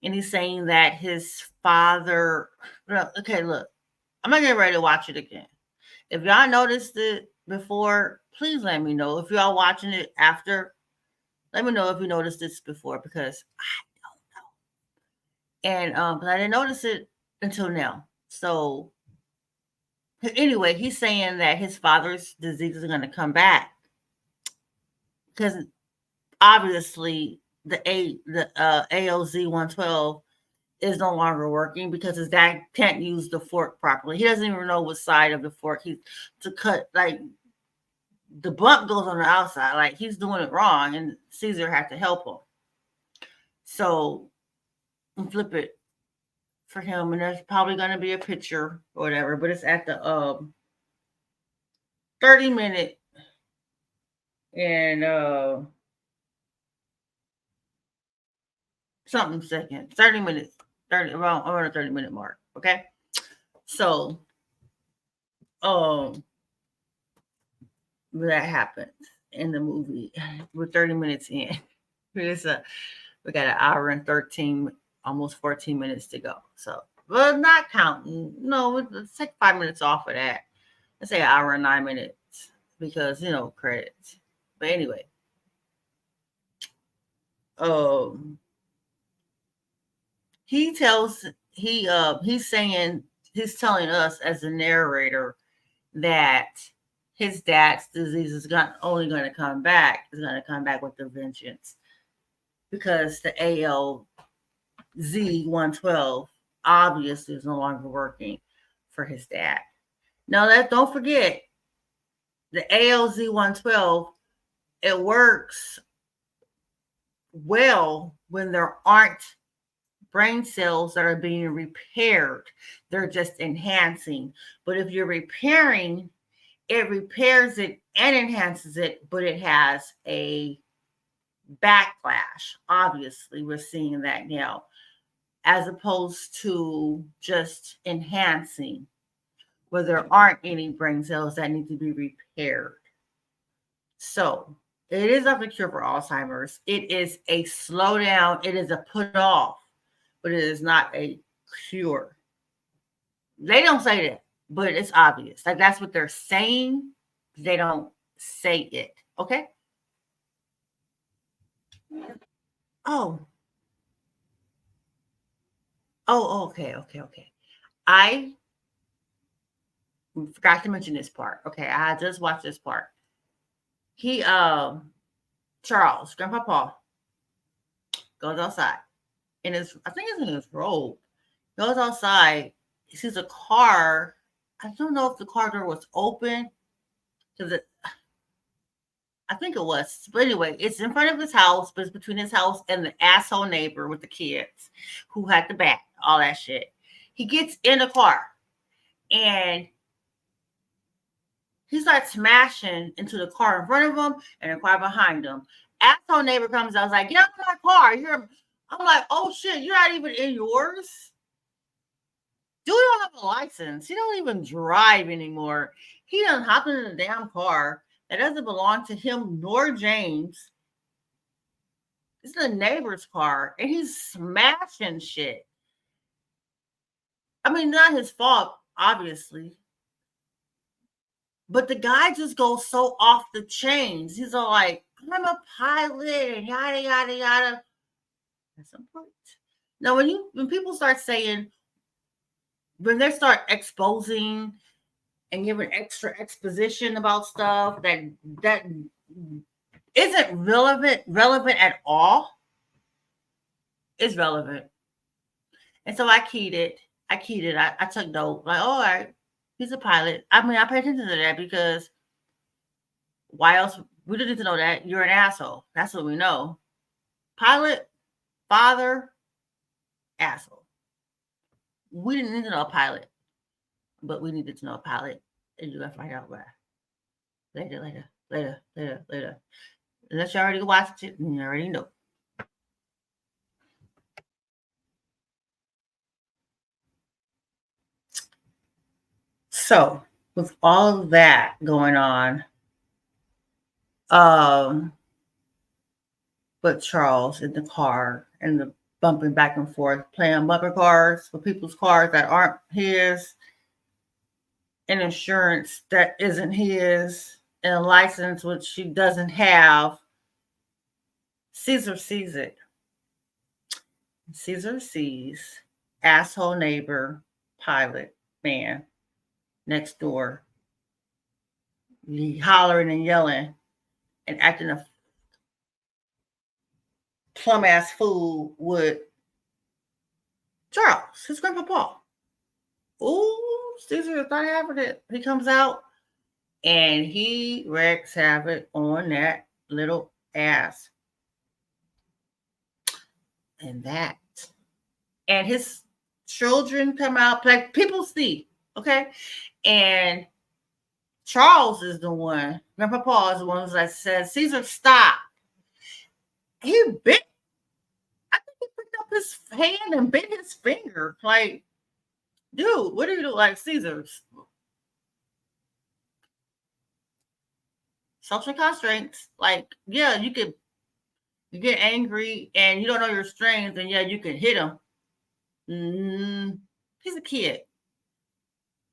And he's saying that his father. Okay, look, I'm not getting ready to watch it again. If y'all noticed it before, please let me know. If y'all watching it after, let me know if you noticed this before because but I didn't notice it until now. So anyway, he's saying that his father's disease is going to come back because obviously the AOZ 112 is no longer working because his dad can't use the fork properly. He doesn't even know what side of the fork he to cut. Like the blunt goes on the outside. Like he's doing it wrong, and Caesar had to help him. So flip it for him, and there's probably going to be a picture or whatever. But it's at the 30-minute and something second, 30 minutes, 30 around a 30-minute mark. Okay, so um that happens in the movie. We're 30 minutes in. It's we got an hour and 13, almost 14 minutes to go. So, well, not counting. No, let's take 5 minutes off of that. Let's say an hour and 9 minutes because credits. But anyway, um, he tells he's saying he's telling us as a narrator that his dad's disease is only going to come back. Is going to come back with a vengeance because the ALZ 112 obviously is no longer working for his dad. Now, don't forget the ALZ 112. It works well when there aren't brain cells that are being repaired. They're just enhancing. But if you're repairing, it repairs it and enhances it, but it has a backlash. Obviously, we're seeing that now, as opposed to just enhancing, where there aren't any brain cells that need to be repaired. So, it is not a cure for Alzheimer's. It is a slowdown. It is a put off, but it is not a cure. They don't say that, but it's obvious. Like that's what they're saying. They don't say it. Okay. Oh. Oh. Okay. I forgot to mention this part. Okay, I just watched this part. He Charles, Grandpa Paul, goes outside in his I think it's in his robe. Goes outside, he sees a car. I don't know if the car door was open because I think it was. But anyway, it's in front of his house, but it's between his house and the asshole neighbor with the kids who had the bat, all that shit. He gets in the car and he starts smashing into the car in front of him and the car behind him. Asshole neighbor comes out, I was like, get out of my car. I'm like, oh shit, you're not even in yours. Dude don't have a license. He don't even drive anymore. He done hopped in the damn car that doesn't belong to him nor James. It's the neighbor's car, and he's smashing shit. I mean, not his fault, obviously. But the guy just goes so off the chains. He's all like, I'm a pilot and yada yada yada. That's important. Now when people start saying when they start exposing and giving extra exposition about stuff that isn't relevant at all, it's relevant. And so I keyed it. I took note. Like, all right, he's a pilot. I mean, I pay attention to that because why else? We didn't need to know that. You're an asshole. That's what we know. Pilot, father, asshole. We didn't need to know a pilot, but we needed to know a pilot. And you're gonna find out why. Later, later, later, later, later. Unless you already watched it and you already know. So, with all of that going on, um, with Charles in the car and the bumping back and forth, playing bumper cars for people's cars that aren't his, and insurance that isn't his, and a license which he doesn't have, Caesar sees it. Caesar sees asshole neighbor pilot man next door hollering and yelling and acting a plum ass fool with Charles, his grandpa. Ooh, Caesar is not having it. He comes out and he wreaks havoc on that little ass. And that. And his children come out, like people see, okay? And Charles is the one, Grandpa Paul is the one that says, Caesar, stop. He bit, I think he picked up his hand and bit his finger. Like, dude, what do you do? Like, Caesar's social constraints. Like, yeah, you get angry and you don't know your strengths, and yeah, you can hit him. He's a kid.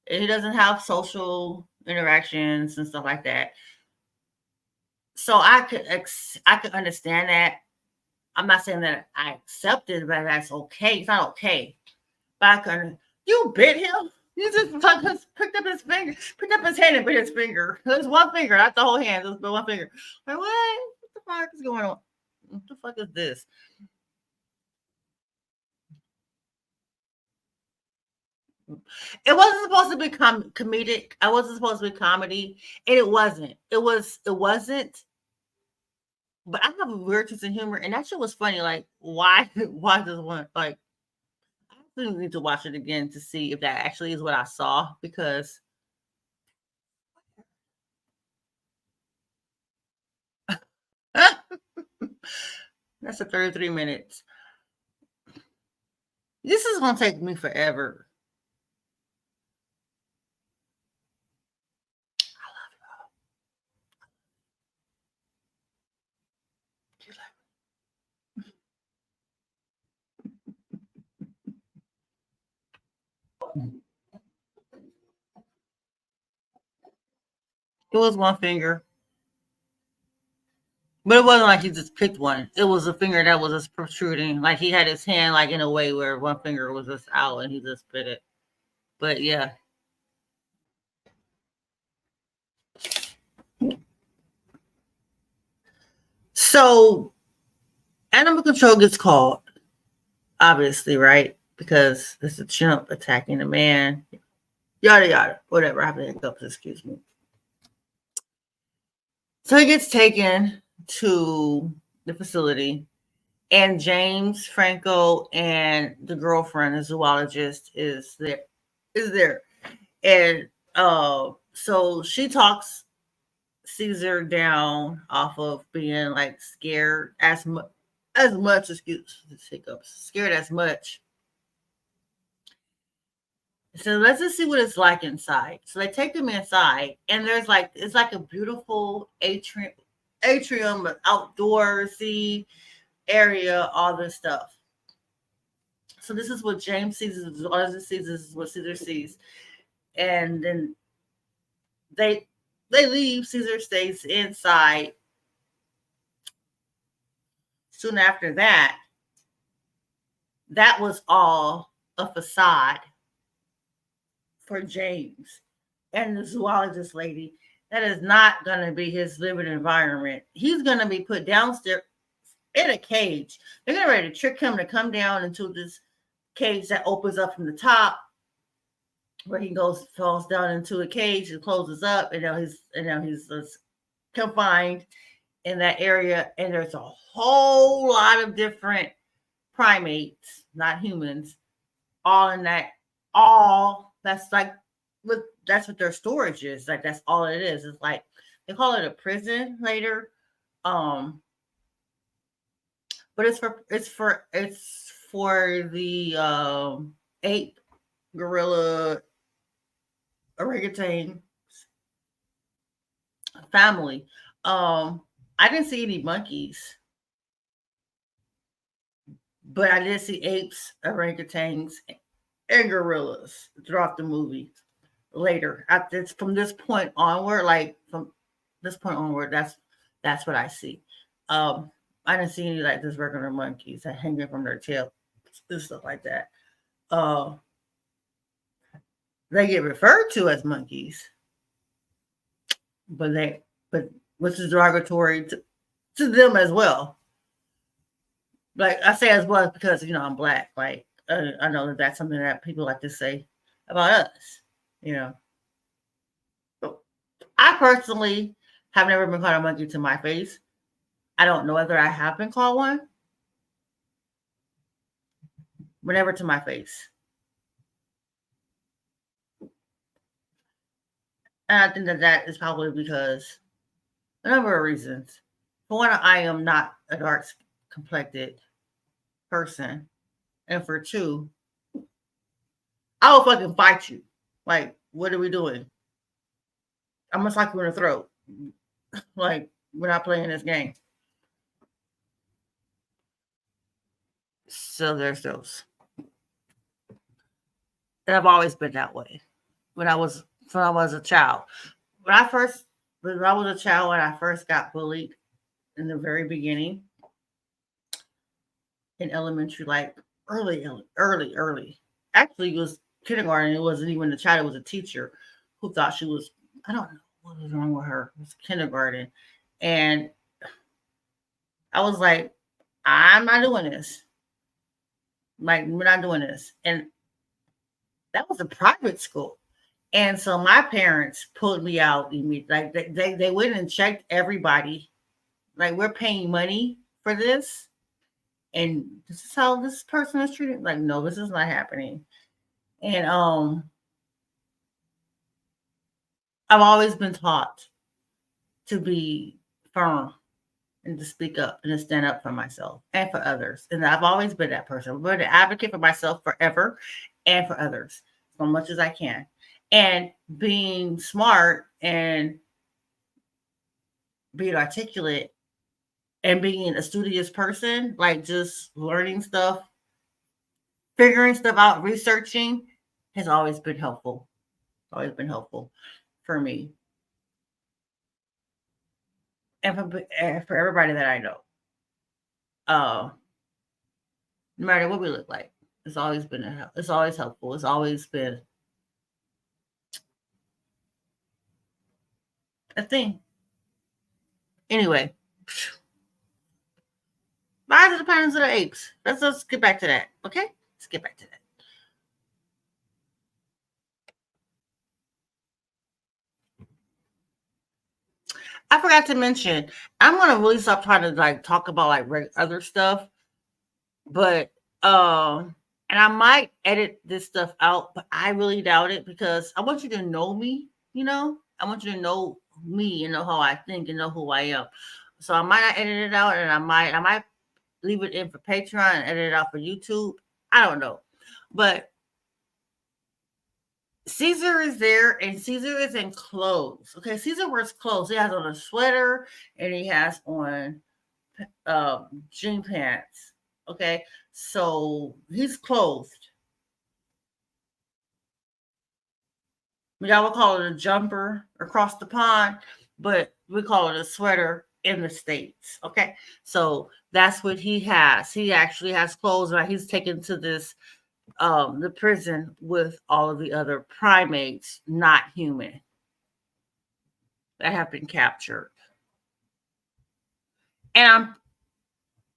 He doesn't have social interactions and stuff like that. So I could understand that. I'm not saying that I accept it, but that's okay. It's not okay. But I can. You bit him. You just picked up his finger, picked up his hand and bit his finger. There's one finger, not the whole hand. Just one finger. Like what? What the fuck is going on? What the fuck is this? It wasn't supposed to be comedic. I wasn't supposed to be comedy, and it wasn't. It wasn't. But I have a weird sense of humor, and that shit was funny. Like, why? Why does one like? I really need to watch it again to see if that actually is what I saw because that's a 33 minutes. This is gonna take me forever. It was one finger, but it wasn't like he just picked one. It was a finger that was just protruding. Like he had his hand like in a way where one finger was just out and he just bit it. But yeah. So animal control gets called, obviously, right? Because it's a chimp attacking a man. Yada yada. Whatever. I have the hiccups, excuse me. So he gets taken to the facility, and James Franco and the girlfriend, the zoologist, is there, and so she talks Caesar down off of being like scared as much excuse hiccups scared as much. So let's just see what it's like inside. So they take them inside, and there's like it's like a beautiful atrium, outdoorsy area, all this stuff. So this is what James sees, as sees, this is what Caesar sees, and then they they leave. Caesar stays inside. Soon after that, that was all a facade for James and the zoologist lady. That is not going to be his living environment. He's going to be put downstairs in a cage. They're getting ready to trick him to come down into this cage that opens up from the top, where he falls down into a cage and closes up, and now he's confined in that area. And there's a whole lot of different primates, not humans, all in that all that's like but that's what their storage is. Like that's all it is. It's like they call it a prison later. Um, but it's for the ape, gorilla, orangutan family. Um, I didn't see any monkeys, but I did see apes, orangutans, and gorillas throughout the movie. Later, at this from this point onward, like from this point onward, that's what I see. Um, I didn't see any like just regular monkeys that hanging from their tail and stuff like that. Uh, they get referred to as monkeys, but they but which is derogatory to them as well. Like I say as well because I'm black. Like I know that that's something that people like to say about us. You know, but I personally have never been called a monkey to my face. I don't know whether I have been called one, but never to my face. And I think that that is probably because a number of reasons. For one, I am not a dark complected person, and for two, I will fucking fight you. Like, what are we doing? I'm gonna slap you in the throat. Like, we're not playing this game. So there's those. And I've always been that way. When I was when I was a child. When I first when I was a child when I first got bullied in the very beginning in elementary, like early. Actually, it was kindergarten. It wasn't even a child. It was a teacher who thought she was. I don't know what was wrong with her. It was kindergarten, and I was like, I'm not doing this. Like, we're not doing this. And that was a private school. And so my parents pulled me out immediately. Like they went and checked everybody. Like, we're paying money for this, and this is how this person is treated. Like, no, this is not happening. And I've always been taught to be firm and to speak up and to stand up for myself and for others. And I've always been that person. I've been an advocate for myself forever and for others as much as I can. And being smart and being articulate and being a studious person, like just learning stuff, figuring stuff out, researching has always been helpful. Always been helpful for me and for everybody that I know. Uh, no matter what we look like, it's always helpful. It's always been a thing. Anyway, Rise of the Planet of the Apes. Let's get back to that. Okay, let's get back to that. I forgot to mention. I'm gonna really stop trying to like talk about like other stuff, but and I might edit this stuff out, but I really doubt it because I want you to know me. I want you to know me and know how I think and know who I am. So I might not edit it out, and I might leave it in for Patreon and edit it out for YouTube. I don't know, but Caesar is there, and Caesar is in clothes. Okay, Caesar wears clothes. He has on a sweater, and he has on jean pants. Okay, so he's clothed. Y'all would call it a jumper across the pond, but we call it a sweater in the states. Okay, so that's what he has. He actually has clothes. Right, he's taken to this the prison with all of the other primates, not human, that have been captured. And I'm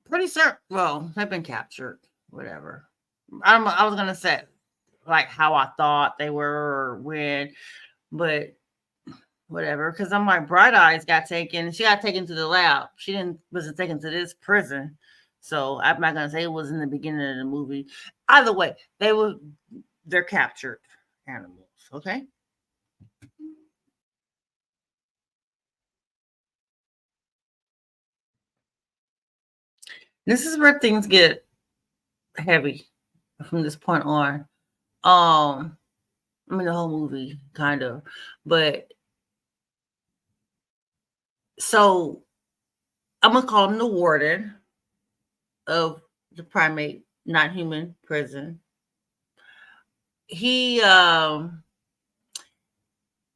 pretty certain. Well, they've been captured. Whatever. I was gonna say like how I thought they were or when, but whatever. Because I'm like, Bright Eyes got taken. She got taken to the lab. She didn't wasn't taken to this prison. So I'm not gonna say it was in the beginning of the movie. Either way, they're captured animals. Okay. This is where things get heavy from this point on. Um, I mean the whole movie, kind of. But so I'm gonna call him the warden of the primate, not human prison. He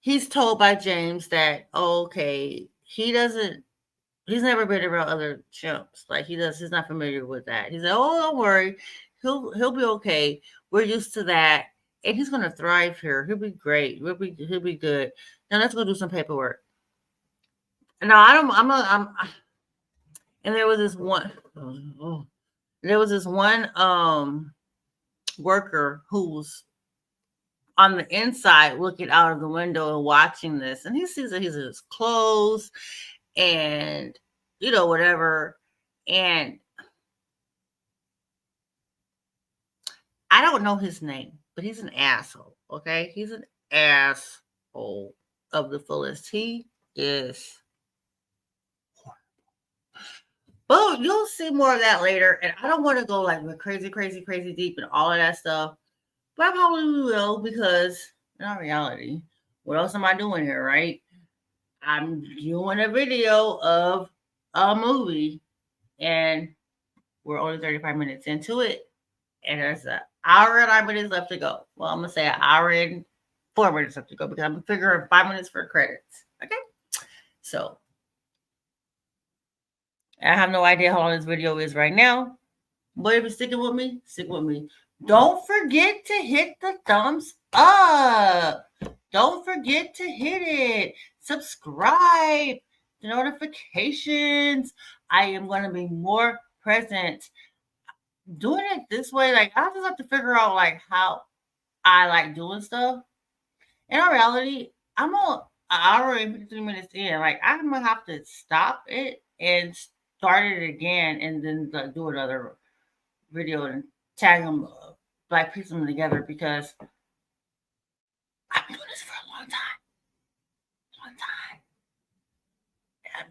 he's told by James that okay, he's never been around other chimps. Like he's not familiar with that. He said, "Oh, don't worry, he'll be okay. We're used to that, and he's gonna thrive here. He'll be great. He'll be good. Now let's go do some paperwork." No, I don't. And there was this one. Oh, there was this one worker who's on the inside looking out of the window and watching this, and he sees that he's in his clothes and whatever. And I don't know his name, but he's an asshole. Okay, he's an asshole of the fullest. He is. Well, you'll see more of that later, and I don't want to go like crazy, crazy, crazy deep and all of that stuff, but I probably will because in all reality, what else am I doing here, right? I'm doing a video of a movie, and we're only 35 minutes into it, and there's an hour and 9 minutes left to go. Well, I'm gonna say an hour and 4 minutes left to go because I'm figuring 5 minutes for credits. Okay, so I have no idea how long this video is right now, but if you're sticking with me, stick with me. Don't forget to hit the thumbs up. Don't forget to hit it. Subscribe. The notifications. I am going to be more present. Doing it this way, like I just have to figure out like how I like doing stuff. In all reality, I'm on an hour and 15 minutes in. Like I'm gonna have to stop it and start it again, and then do another video and tag them, like piece them together because I've been doing this for a long time,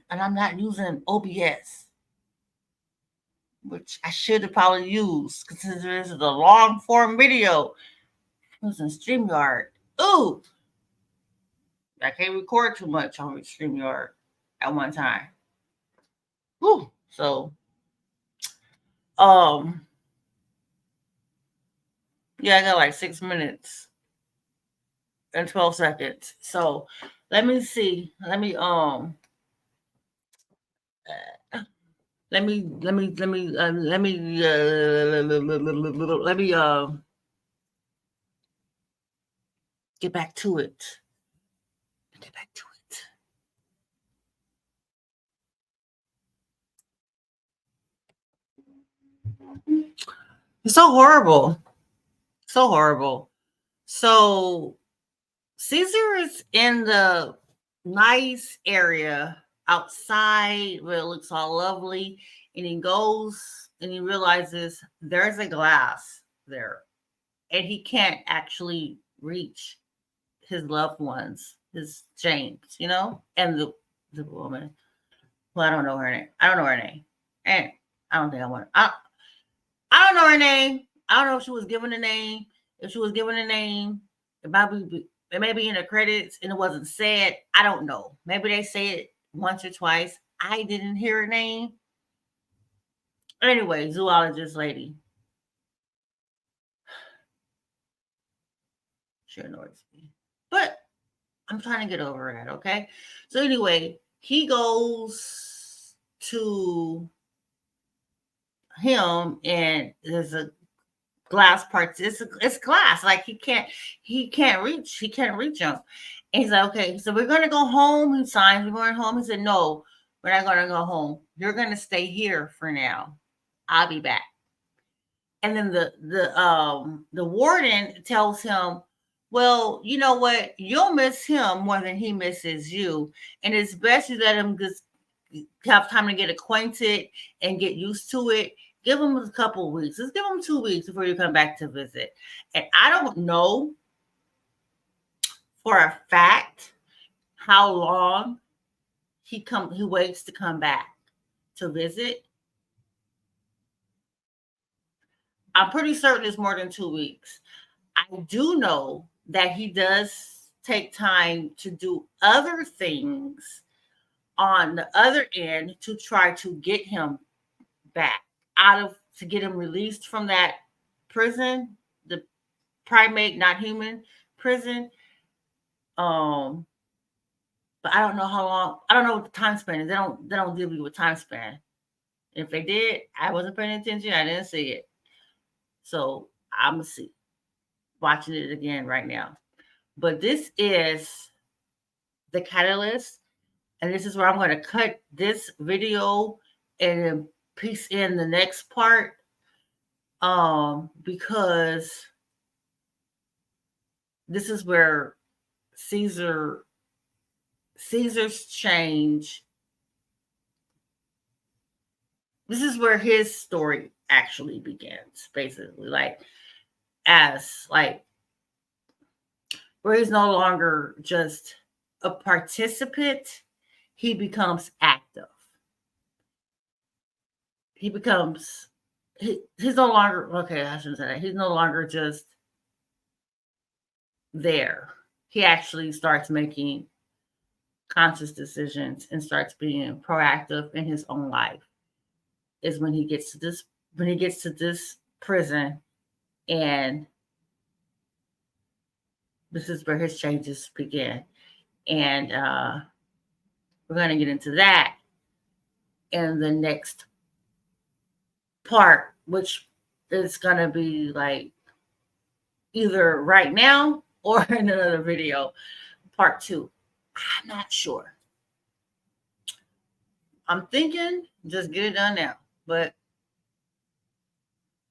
and I'm not using OBS, which I should have probably used because this is a long form video. I'm using StreamYard. Ooh, I can't record too much on StreamYard at one time. Whew. So, um, yeah, I got like 6 minutes and 12 seconds. So, let me see. Let me get back to it. Get back to it. It's so horrible. So horrible. So Caesar is in the nice area outside where it looks all lovely, and he goes and he realizes there's a glass there, and he can't actually reach his loved ones, his James, and the woman. Well, I don't know her name. I don't know her name, and I don't think I want. I don't know her name. I don't know if she was given a name. If she was given a name, it may be in the credits and it wasn't said. I don't know. Maybe they say it once or twice. I didn't hear her name. Anyway, zoologist lady. She annoys me. But I'm trying to get over that, okay? So anyway, he goes to him and there's a glass parts. It's glass. Like he can't reach him. And he's like, okay, so we're gonna go home. He signs, we're going home. He said, no, we're not gonna go home. You're gonna stay here for now. I'll be back. And then the warden tells him, well, you know what? You'll miss him more than he misses you. And it's best you let him just have time to get acquainted and get used to it. Give him a couple of weeks. Let's give him 2 weeks before you come back to visit. And I don't know for a fact how long he waits to come back to visit. I'm pretty certain it's more than 2 weeks. I do know that he does take time to do other things on the other end to try to get him back out of to get him released from that prison, the primate, not human prison. Um, but I don't know how long. I don't know what the time span is. They don't deal you with time span. If they did, I wasn't paying attention. I didn't see it. So I'm gonna see watching it again right now. But this is the catalyst, and this is where I'm going to cut this video and then piece in the next part. Because this is where Caesar's change. This is where his story actually begins, basically, like as like where he's no longer just a participant, he becomes active. He becomes he's no longer okay. I shouldn't say that. He's no longer just there. He actually starts making conscious decisions and starts being proactive in his own life. Is when he gets to this prison, and this is where his changes begin. And we're going to get into that in the next part, which is going to be like either right now or in another video, part 2. I'm not sure. I'm thinking just get it done now. But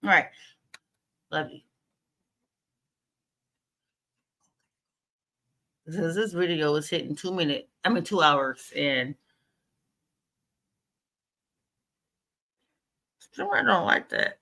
all right. Love you. Because this video is hitting 2 hours, and I don't like that.